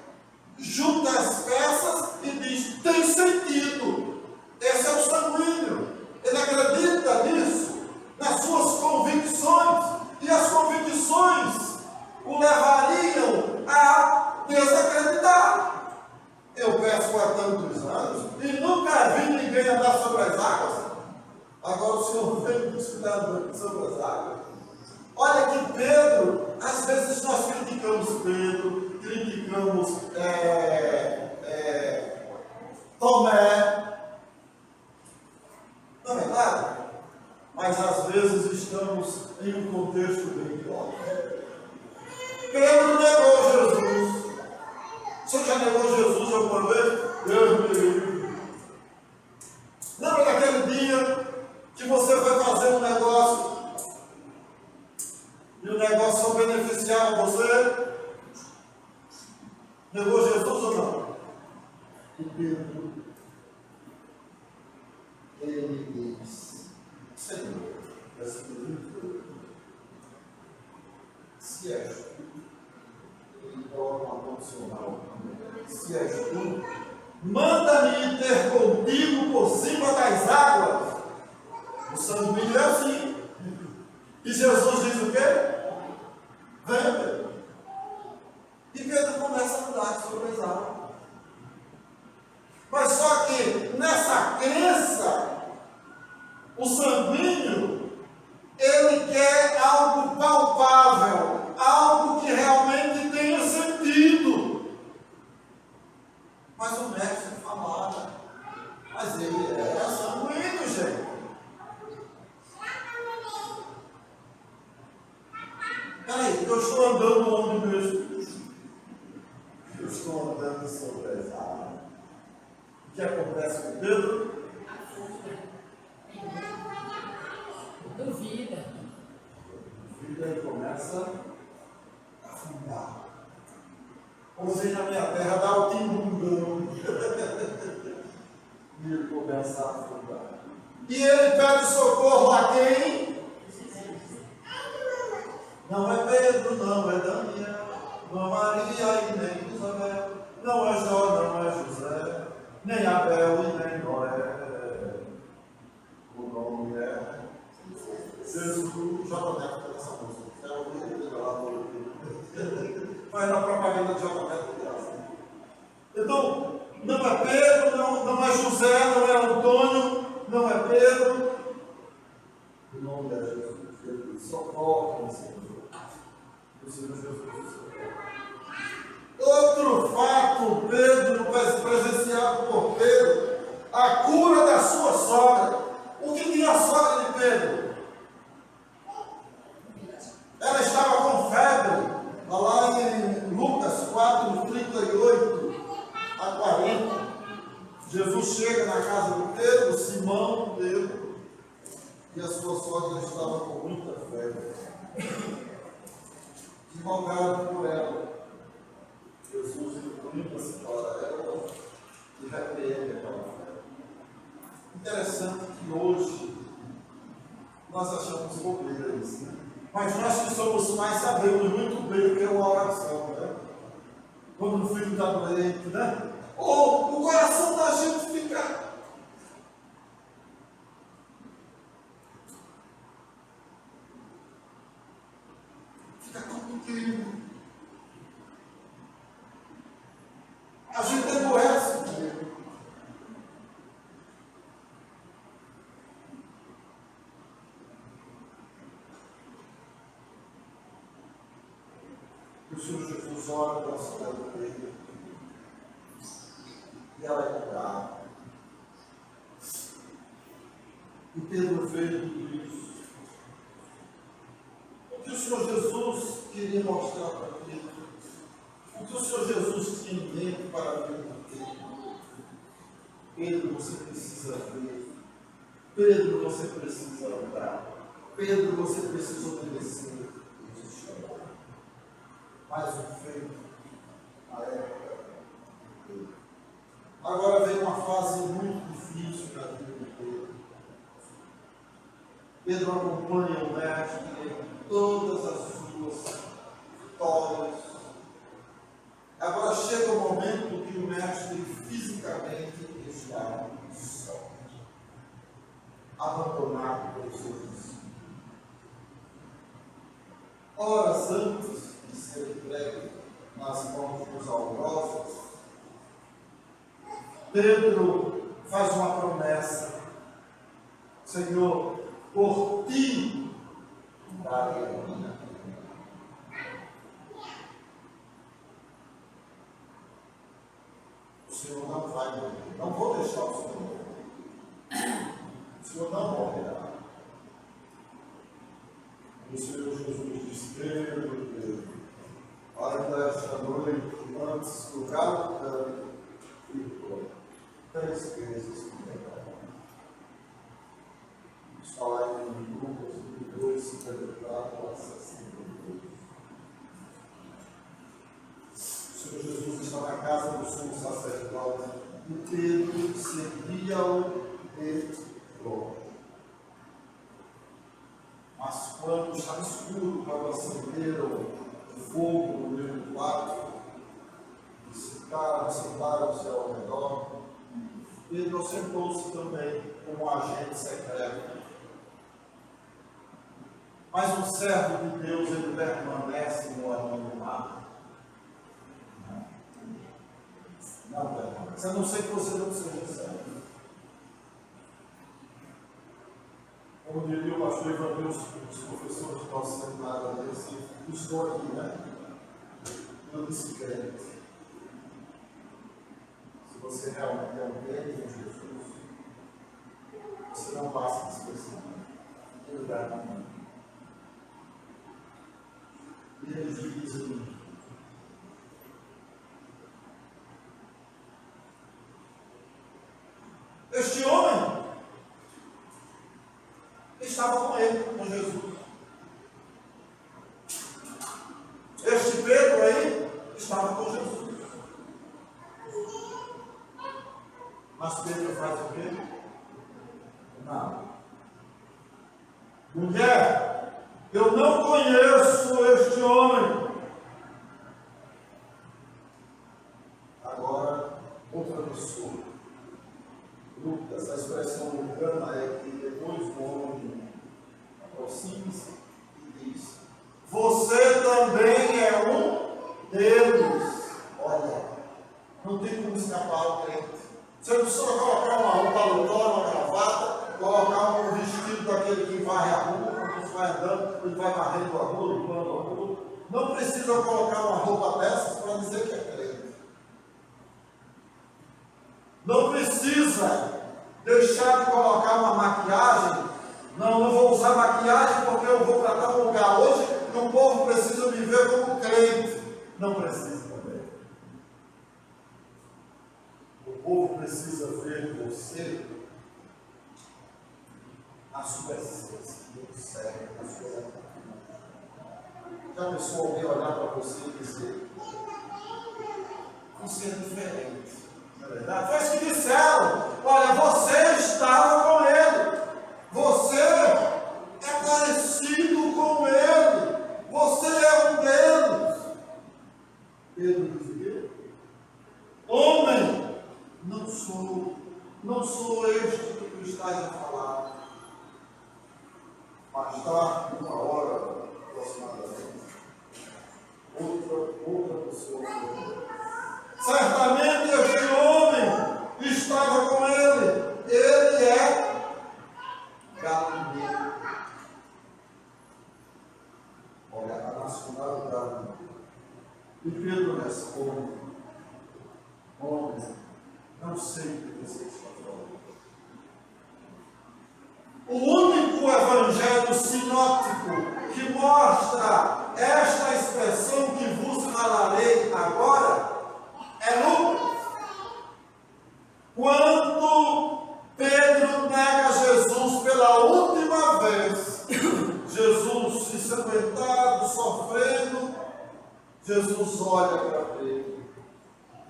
junta as peças e diz: tem sentido. Esse é o sanguíneo. Ele acredita nisso, nas suas convicções. E as convicções o levariam a desacreditar. Eu peço há tantos anos e nunca vi ninguém andar sobre as águas. Agora o Senhor vem me escutar andando sobre as águas. Olha que Pedro, às vezes nós criticamos Pedro, criticamos Tomé. Não é verdade? Mas às vezes estamos em um contexto bem pior. Pedro negou Jesus. Você já negou Jesus alguma vez? Deus me livre. Lembra daquele dia que você foi fazer um negócio e o negócio só beneficiava você? Negou Jesus ou não? E Pedro, ele diz: Senhor, se és tu, ele torna a condicional. Se és tu, manda-me ter contigo por cima das águas. O sanguíneo é assim. E Jesus diz o quê? Venha, Pedro. E Pedro começa a andar sobre as águas. Mas só que nessa crença, o sanguíneo, ele quer algo palpável, algo que realmente tenha sentido. Mas o mestre falava: mas ele é sanguíneo, gente. Peraí, eu estou andando onde mesmo? Eu estou andando sobre as águas. O que acontece com Pedro?
Duvida.
E começa a afundar. Pousei na minha terra, dá o timbundão. E ele começa a afundar. E ele pede socorro a quem? Não é Pedro, não é Daniel, não é Maria e nem Isabel, não é Jó, não é José, nem Abel e nem Noé. O nome é Jesus. J. Neto tem essa música. É o vídeo lá do. Faz a propaganda de J. Neto de graça. Então, não é Pedro, não é José, não é Antônio, não é Pedro. O nome é Jesus. Ele socorre, Senhor. O Senhor Jesus. Outro fato, Pedro, presenciado por Pedro, a cura da sua sogra. O que tinha a sogra de Pedro? Ela estava com febre. Lá em Lucas 4, 38 a 40. Jesus chega na casa do Pedro, Simão, Pedro, e a sua sogra estava com muita febre. E rogaram por ela. Jesus inclina-se para ela e repreende aquela febre. Interessante que hoje nós achamos bobeira isso, né? Mas nós que somos pais sabemos muito bem o que é uma oração, né? Quando o filho está doente, né? Ou o coração da gente fica tão pequeno. A gente adoece com ele. o Senhor Jesus olha para a cidade dele e ela é curada. E Pedro vê tudo isso. O que o Senhor Jesus queria mostrar para Pedro? O que o Senhor Jesus tinha em mente para a vida de Pedro? Pedro, você precisa ver. Pedro, você precisa andar. Pedro, você precisa obedecer. Mais um feito na época de Pedro. Agora vem uma fase muito difícil na vida de Pedro. Pedro acompanha o mestre em todas as suas vitórias. Agora chega o momento que o mestre fisicamente está só, abandonado pelos seus discípulos. Horas antes de ser entregue nas mãos dos algozes, Pedro faz uma promessa: Senhor, por ti darei a minha vida. O Senhor não vai morrer. Não vou deixar o Senhor morrer. O Senhor não morrerá. O Senhor Jesus disse: Pedro, olha esta noite, antes do galo cante, ficou 3 vezes com pecado. Vamos falar em Lucas 22, 54 a 62. O Senhor Jesus está na casa do sumo sacerdote e Pedro seguia-o de longe. Mas quando estava escuro, quando acenderam o fogo no meio do quarto, e sentaram-se ao redor, Pedro sentou-se também como um agente secreto. Mas um servo de Deus, ele permanece no anonimato. Não permanece. A não ser que você não seja servo. Como diria o pastor Evangelho, os professores do nosso seminário, ele disse: estou aqui, né? Eu disse crente. Se você realmente é um crente em Jesus, você não passa despercebido em lugar nenhum. E ele diz assim: este homem estava com ele, com Jesus. Este Pedro aí estava com Jesus. Mas Pedro faz o quê? Nada. Mulher, eu não conheço este homem. Agora, outra pessoa. Lucas, a expressão lucana é que depois o homem aproxima-se e diz: você também é um deles. Olha, não tem como escapar ao crente. Você não precisa colocar um paletó, uma gravata, colocar um vestido daquele que varre a rua, quando você vai andando, ele vai varrendo a rua, limpando a rua. Não precisa colocar uma roupa dessas para dizer que é crente. Não precisa deixar de colocar uma maquiagem. Não vou usar maquiagem porque eu vou para tal lugar hoje e o povo precisa me ver como crente. Não precisa também. O povo precisa ver você na sua essência, no sério, na sua essência. Já pensou alguém olhar para você e dizer: você é diferente? Não é verdade? Foi isso que disseram. Olha, você estava com ele. Você é parecido com ele. Você é um deles. Pedro diz o quê? Homem, não sou este que tu estás a falar. Mas tarde, uma hora aproximadamente, outra pessoa foi. Certamente este homem estava com ele. Ele é Galileu. Olha, a nacionalidade. E Pedro responde: homem, não sei o que você está falando. O único evangelho sinóptico que mostra esta expressão que vos falarei agora é Lucas. Quando Pedro nega Jesus pela última vez, Jesus ensanguentado, sofrendo, Jesus olha para Pedro.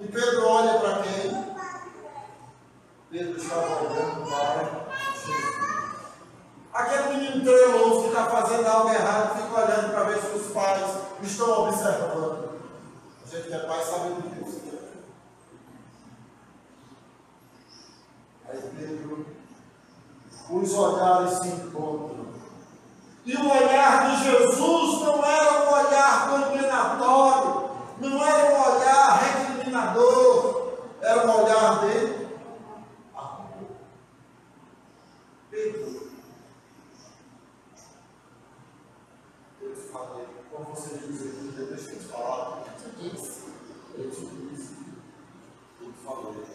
E Pedro olha para quem? Pedro estava olhando para Jesus. Aquele menino treloso que está fazendo algo errado, fica olhando para ver se os pais estão observando. A gente que é pai sabe disso. Aí Pedro, os olhares se encontram. E o olhar de Jesus não era um olhar condenatório, não era um olhar recriminador, era um olhar de amor. Pedro, eu te falei, como você diz aqui, deixa eu te falar. Eu te disse, eu te falei.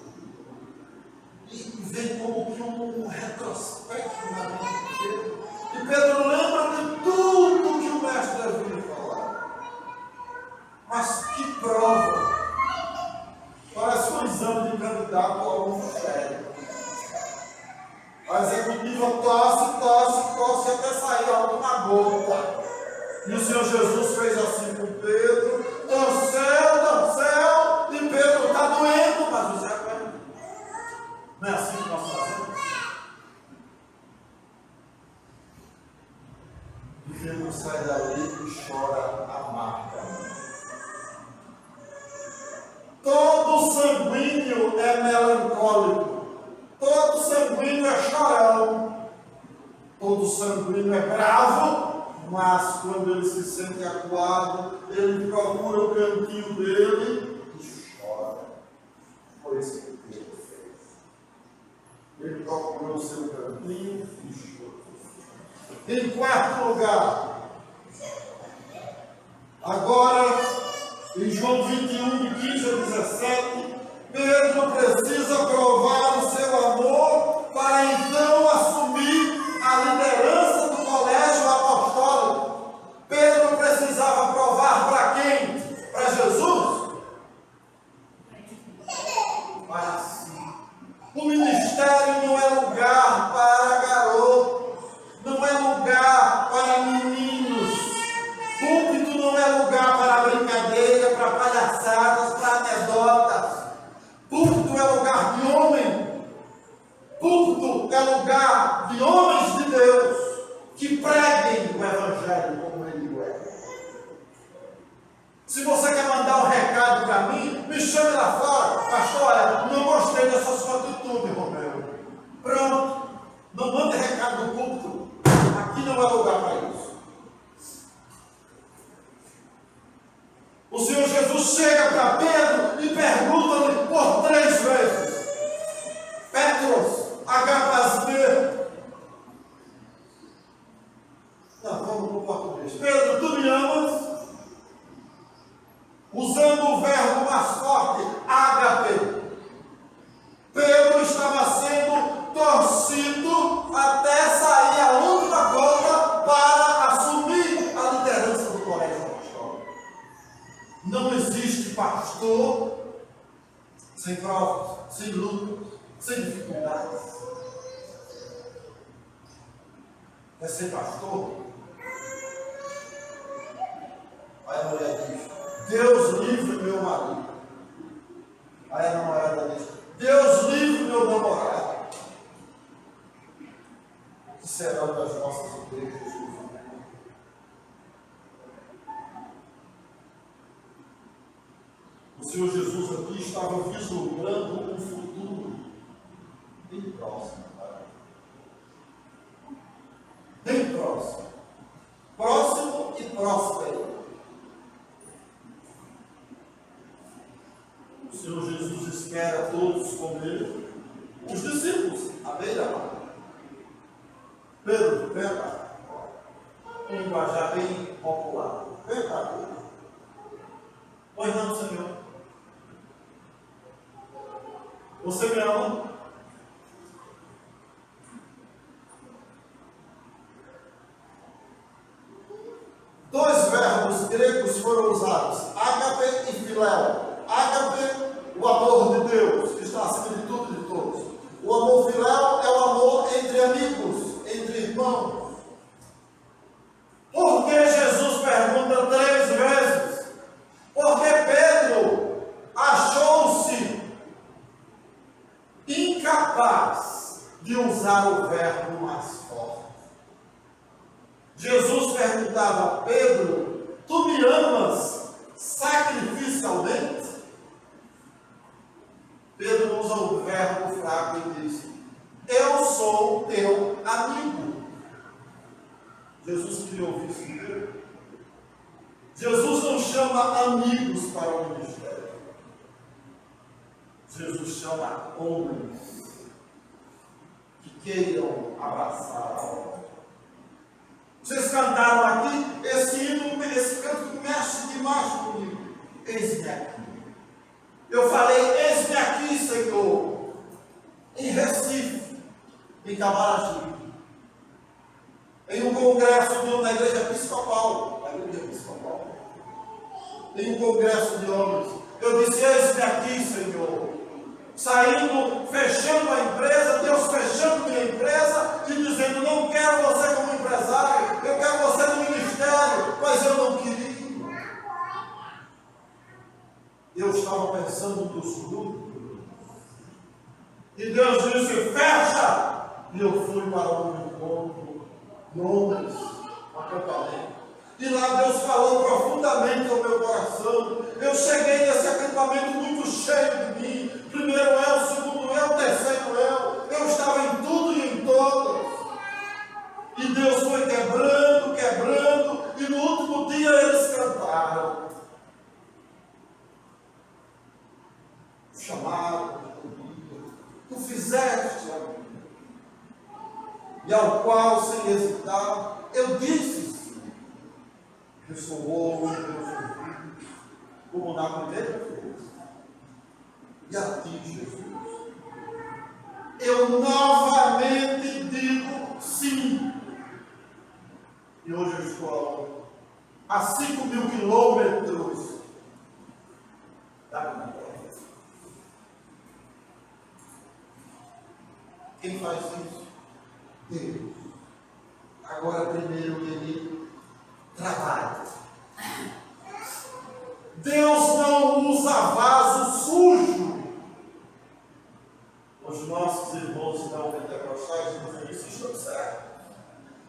E vem como que um retrospecto na mente de Pedro. E Pedro lembra de tudo que o mestre havia falado. Mas que prova! Parece um exame de candidato ao ministério. A executiva tosse até sair a última gota. E o Senhor Jesus fez assim com Pedro, torceu, e Pedro está doendo, mas o Zé aguenta. Não é assim que nós fazemos? E Pedro sai dali e chora amargamente. Todo sanguíneo é melancólico, todo sanguíneo é chorão, todo sanguíneo é bravo, mas quando ele se sente acuado, ele procura o cantinho dele e chora. Foi isso que Pedro fez. Ele procurou o seu cantinho e chorou. Em quarto lugar, agora, em João 21, de 15 a 17, Pedro precisa provar o seu amor para então assumir a liderança do colégio apostólico. Pedro precisava provar para quem? Para Jesus? Para si. O ministério não é lugar para garotos, não é lugar para meninos. Púlpito não é lugar para brincadeira, para palhaçadas, para anedotas. Púlpito é lugar de homem. Púlpito é lugar de homens de Deus que preguem o Evangelho como ele é. Se você quer mandar um recado para mim, me chame lá fora. Pastor, olha, não gostei dessa sua atitude, Romeu. Pronto. Não mande recado no púlpito. Aqui não é lugar para isso. O Senhor Jesus chega para Pedro e pergunta-lhe por 3 vezes: Petros, agapasme. Não, vamos para o português. Pedro, tu me amas? Usando o verbo mais forte, ágape. Pedro estava sendo torcido até sair a última gota para assumir a liderança do colégio apostólico. Não existe pastor sem provas, sem lutas, sem dificuldades. Quer ser pastor? Aí a mulher diz: Deus livre meu marido. Aí a namorada diz: Deus livre meu namorado. O que será das nossas igrejas? O Senhor Jesus aqui estava vislumbrando um futuro bem próximo. Bem próximo. Próximo e próspero. O Senhor Jesus espera todos com ele, os discípulos, à beira-mar. Pedro, vem cá. Um linguajar bem popular. Vem cá, Pedro. Pois não, Senhor. Você me ama? Dois verbos gregos foram usados, ágape e filéu. Ágape, o amor de Deus, que está acima de tudo e de todos. O amor filéu é o amor entre amigos, entre irmãos. Por que Jesus pergunta 3 vezes? Porque Pedro achou-se incapaz de usar o verbo mais forte. Jesus perguntava a Pedro: tu me amas sacrificialmente? Pedro usa o verbo fraco e diz: eu sou teu amigo. Jesus queria ouvir isso de Pedro. Jesus não chama amigos para o ministério. Jesus chama homens que queiram abraçar a obra. Vocês cantaram aqui, esse hino, esse canto mexe demais comigo. Eis-me aqui. Eu falei, eis-me aqui, Senhor, em Recife, em Camaragibe, em um congresso na igreja episcopal, em um congresso de homens. Eu disse, eis-me aqui, Senhor. Saindo, fechando a empresa, Deus fechando minha empresa e dizendo, não quero você como empresário, eu quero você no ministério, mas eu não queria. Eu estava pensando nos grupos e Deus disse, fecha! E eu fui para um encontro de homens, um acampamento. E lá Deus falou profundamente ao meu coração. Eu cheguei nesse acampamento muito cheio de mim. Primeiro eu, segundo eu, terceiro eu. Eu estava em tudo e em todos. E Deus foi quebrando, quebrando. E no último dia eles cantaram. Chamaram, tu fizeste a mim. E ao qual, sem hesitar, eu disse. Eu sou homem, eu sou filho, como na primeira vez. E a ti, Jesus, eu novamente digo sim. E hoje eu estou a 5.000 quilômetros da minha terra. Quem faz isso? Deus. Agora, primeiro, ele trabalha. Deus não usa vaso sujo. Os nossos irmãos não pentecostais dizem isso, estão certos.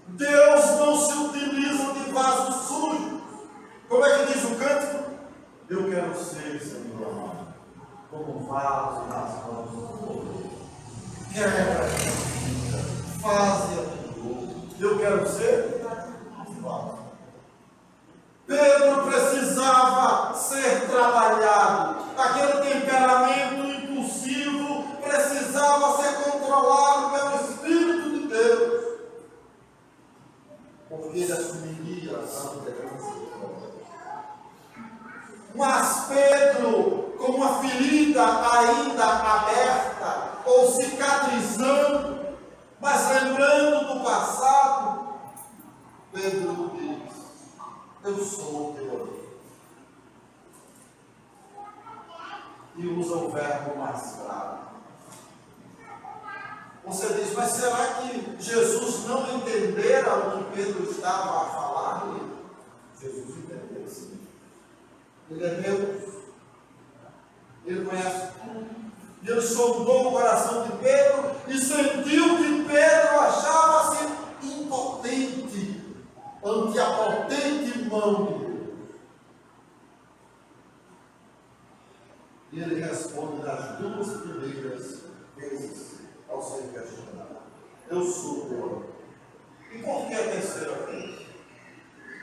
Deus não se utiliza de vaso sujo. Como é que diz o cântico? Eu quero ser, Senhor amado, como um vaso nas mãos do povo. Quebra, faze a tua. Eu quero ser um vaso. Pedro precisava ser trabalhado. Aquele temperamento impulsivo precisava ser controlado pelo Espírito de Deus. Porque ele assumiria a liderança. Mas Pedro, com uma ferida ainda aberta, ou cicatrizando, mas lembrando do passado, Pedro diz, eu sou teu amigo. E usa o verbo mais claro. Você diz, mas será que Jesus não entendera o que Pedro estava a falar? Jesus entendeu sim. Ele é Deus. Ele conhece tudo. E ele sondou o coração de Pedro e sentiu que Pedro achava-se impotente ante a potente mão de Deus. E ele responde nas 2 primeiras vezes ao ser questionado. Eu sou teu amigo. E por que a terceira vez?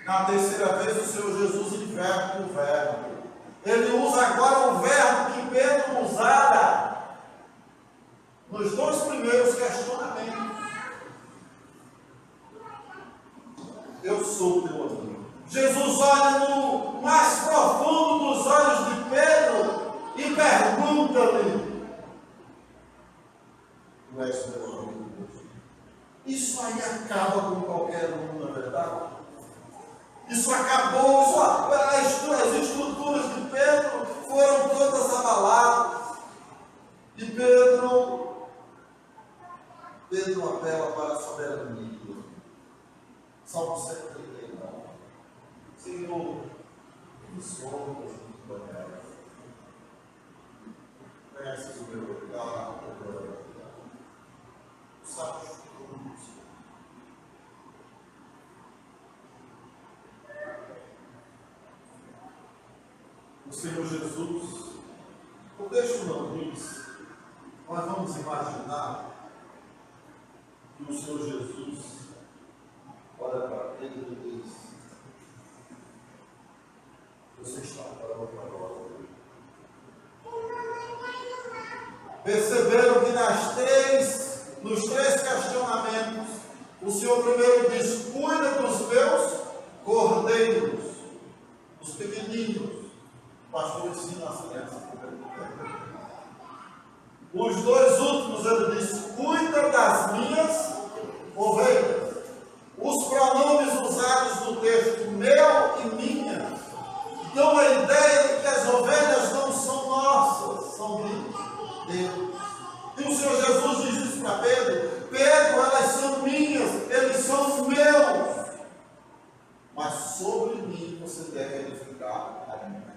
Na terceira vez o Senhor Jesus inverte o verbo. Ele usa agora o verbo que Pedro usara nos 2 primeiros questionamentos. Eu sou teu amigo. Jesus olha no mais profundo dos olhos e pergunta-lhe, tu és meu amigo? Isso aí acaba com qualquer um, na verdade. Isso acabou, as estruturas de Pedro foram todas abaladas. E Pedro apela para a soberania. Salmo 139. Senhor, que somos muito banhados. Conheces o meu lugar, o meu lugar. Sabes tudo. O Senhor Jesus, o texto não diz, nós vamos imaginar que o Senhor Jesus olha para Pedro e diz, você está parando para nós. Perceberam que nos três questionamentos, o Senhor primeiro diz, cuida dos meus cordeiros, os pequeninos. O pastor ensina as crianças. Os dois últimos ele diz, cuida das minhas ovelhas. Os pronomes usados no texto, meu e minha, dão a ideia de que as ovelhas não são nossas, são de Deus. E o Senhor Jesus diz isso para Pedro, Pedro, elas são minhas, eles são meus. Mas sobre mim você deve edificar a minha.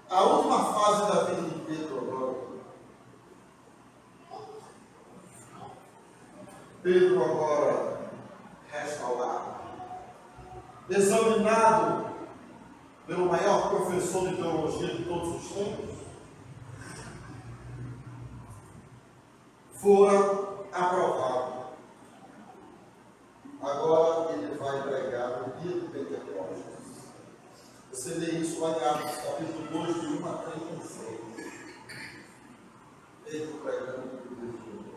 A última fase da vida de Pedro agora. Pedro agora restaurado, examinado pelo maior professor de teologia de todos os tempos, fora aprovado. Agora ele vai pregar no dia de Pentecostes. Você lê isso lá em Atos, capítulo 2, de 1 a 36. Pedro pregando no dia de Pentecostes.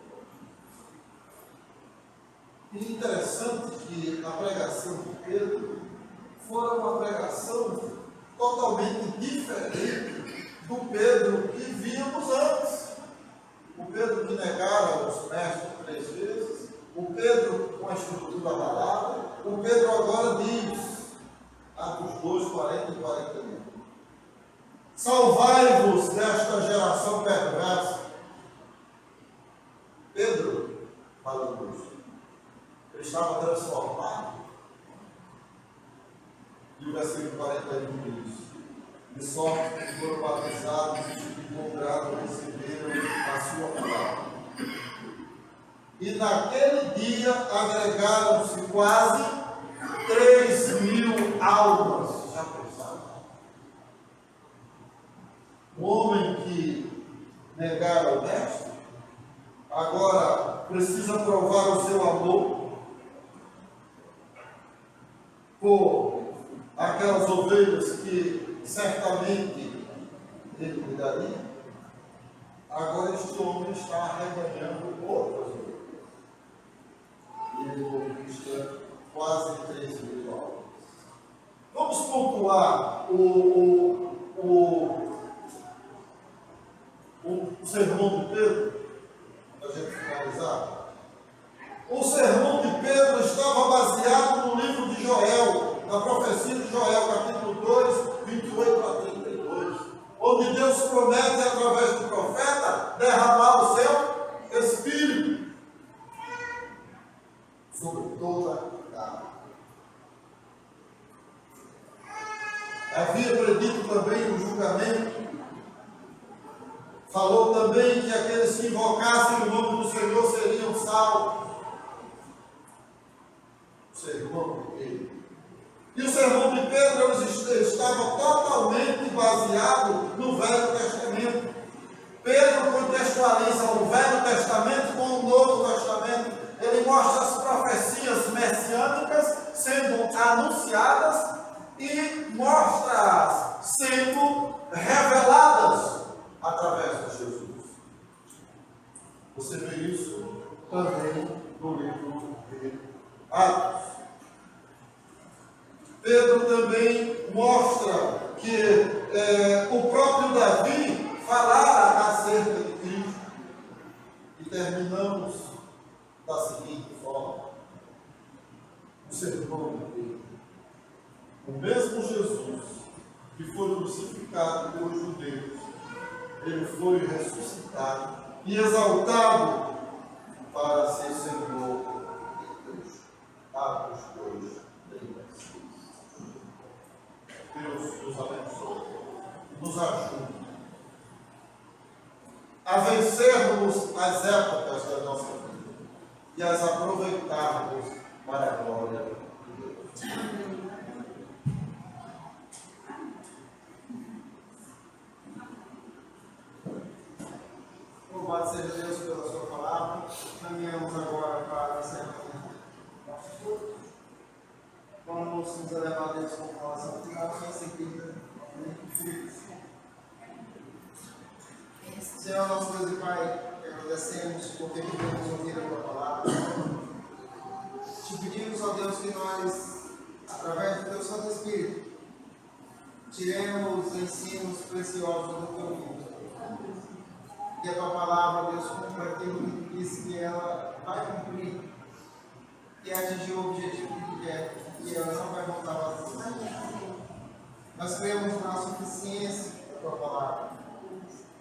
E interessante que a pregação de Pedro foi uma pregação totalmente diferente do Pedro que víamos antes. O Pedro que negara os mestres 3 vezes, o Pedro com a estrutura abalada, o Pedro agora diz, Atos 2, 40 e 41. Salvai-vos desta geração perversa. Pedro, falando isso, ele estava transformado. E o versículo 41 diz, de sorte que foram batizados e com grado receberam a sua palavra. E naquele dia agregaram-se quase 3.000 almas. Já pensaram? Um homem que negara o mestre, agora precisa provar o seu amor por aquelas ovelhas que certamente ele cuidaria. Agora este homem está arrebanhando outras ovelhas. E ele conquista quase 3.000 almas. Vamos pontuar o sermão de Pedro, para a gente finalizar. O sermão de Pedro estava baseado no livro de Joel, na profecia de Joel, capítulo 2, 28 a 32, onde Deus promete, através do profeta, derramar o seu Espírito sobre toda a carne. Havia predito também o julgamento. Falou também que aqueles que invocassem o nome do Senhor seriam salvos. O sermão de Pedro. E o sermão de Pedro estava totalmente baseado no Velho Testamento. Pedro contextualiza o Velho Testamento com o Novo Testamento. Ele mostra as profecias messiânicas sendo anunciadas e mostra-as sendo reveladas através de Jesus. Você vê isso também no livro de Atos. Pedro também mostra que o próprio Davi falara acerca de Cristo. E terminamos da seguinte forma: o sermão dele. O mesmo Jesus que foi crucificado pelos judeus, ele foi ressuscitado e exaltado para ser Senhor de Deus. Atos 2:36. Deus nos abençoe, nos ajude a vencermos as épocas da nossa vida e as aproveitarmos para a glória de Deus.
Louvado seja Deus pela sua palavra. Caminhamos agora para o encerramento do nosso culto. Vamos nos elevar a Deus com oração final, em seguida, Senhor, nosso Deus e Pai, te agradecemos porque podemos ouvir a tua palavra. Te pedimos, ó Deus, que nós, através do teu Santo Espírito, tiremos os ensinos preciosos do teu livro. Que a tua palavra, Deus, cumpra aquilo que tu disse que ela vai cumprir e atingir o objetivo que tu quer, que ela não vai voltar vazia. Nós cremos na suficiência da tua palavra.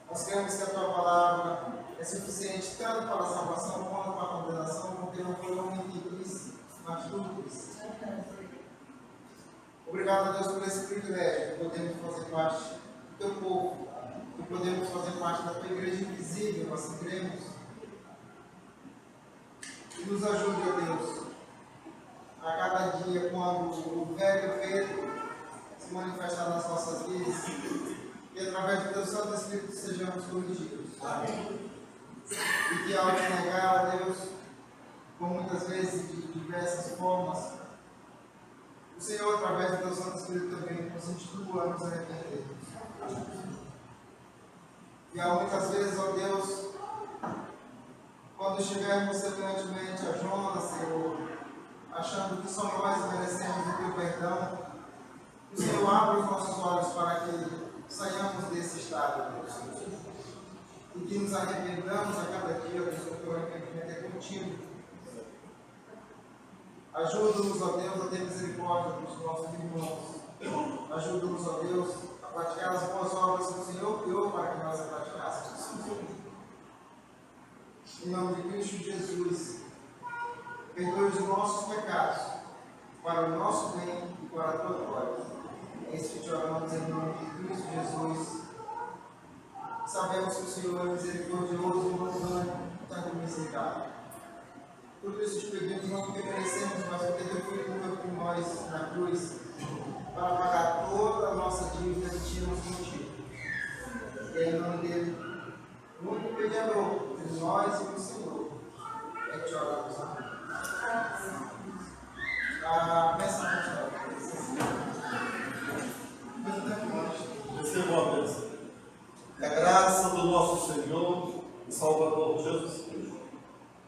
Nós cremos que a tua palavra é suficiente tanto para a salvação quanto para a condenação, porque não foi o homem que disse, mas tu disse. Obrigado a Deus por esse privilégio de podermos fazer parte do teu povo, que podemos fazer parte da tua igreja invisível, assim cremos. E nos ajude, ó Deus, a cada dia, quando o velho Pedro se manifestar nas nossas vidas, e através do teu Santo Espírito sejamos corrigidos. Amém. E que ao te negar a Deus, por muitas vezes de diversas formas, o Senhor, através do teu Santo Espírito também, nos instrua a nos arrependermos. E há muitas vezes, ó Deus, quando estivermos semelhantemente a Jonas, Senhor, achando que só nós merecemos o teu perdão, o Senhor abre os nossos olhos para que saiamos desse estado, Deus. E que nos arrependamos a cada dia, Deus, porque o arrependimento é contínuo. Ajuda-nos, ó Deus, a ter misericórdia dos nossos irmãos. Ajuda-nos, ó Deus, a praticar as boas obras que o Senhor criou para que nós as praticássemos. Em nome de Cristo Jesus, perdoe os nossos pecados, para o nosso bem e para a tua glória. É isso que te oramos em nome de Cristo Jesus. Sabemos que o Senhor é misericordioso e longânimo, tanto misericórdia. Tudo isso te pedimos não porque merecemos, mas porque teu Filho morreu por nós na cruz, para pagar toda a nossa dívida que tínhamos contigo. E em nome dele, muito mediador entre nós e o Senhor, é que te oramos. A bênção
Receba a bênção. A graça do nosso Senhor e Salvador Jesus Cristo,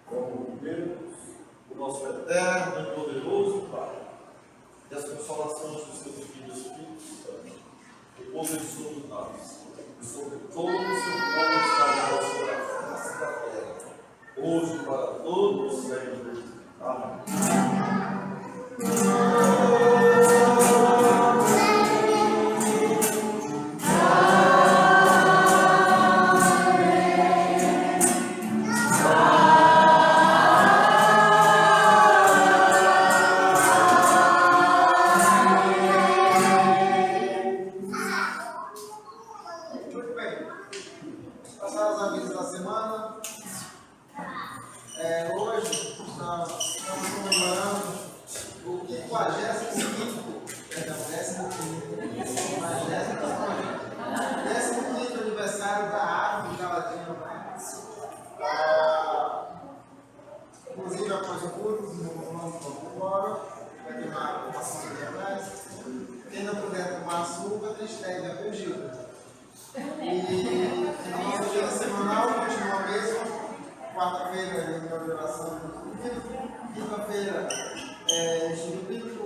como Deus, o nosso eterno e poderoso Pai, e as consolações do seu Filho Espírito Santo, repousem sobre nós e sobre todos os que estão sobre a face da terra, hoje e para todos sempre. Amém.
Inclusive, após o culto, os irmãos vão embora, vai tomar uma ação ali atrás. Quem não puder tomar açúcar, tem stevia fugida. E a nossa vida semanal continua mesmo. Quarta-feira, reunião de oração. Quinta-feira, estudo bíblico.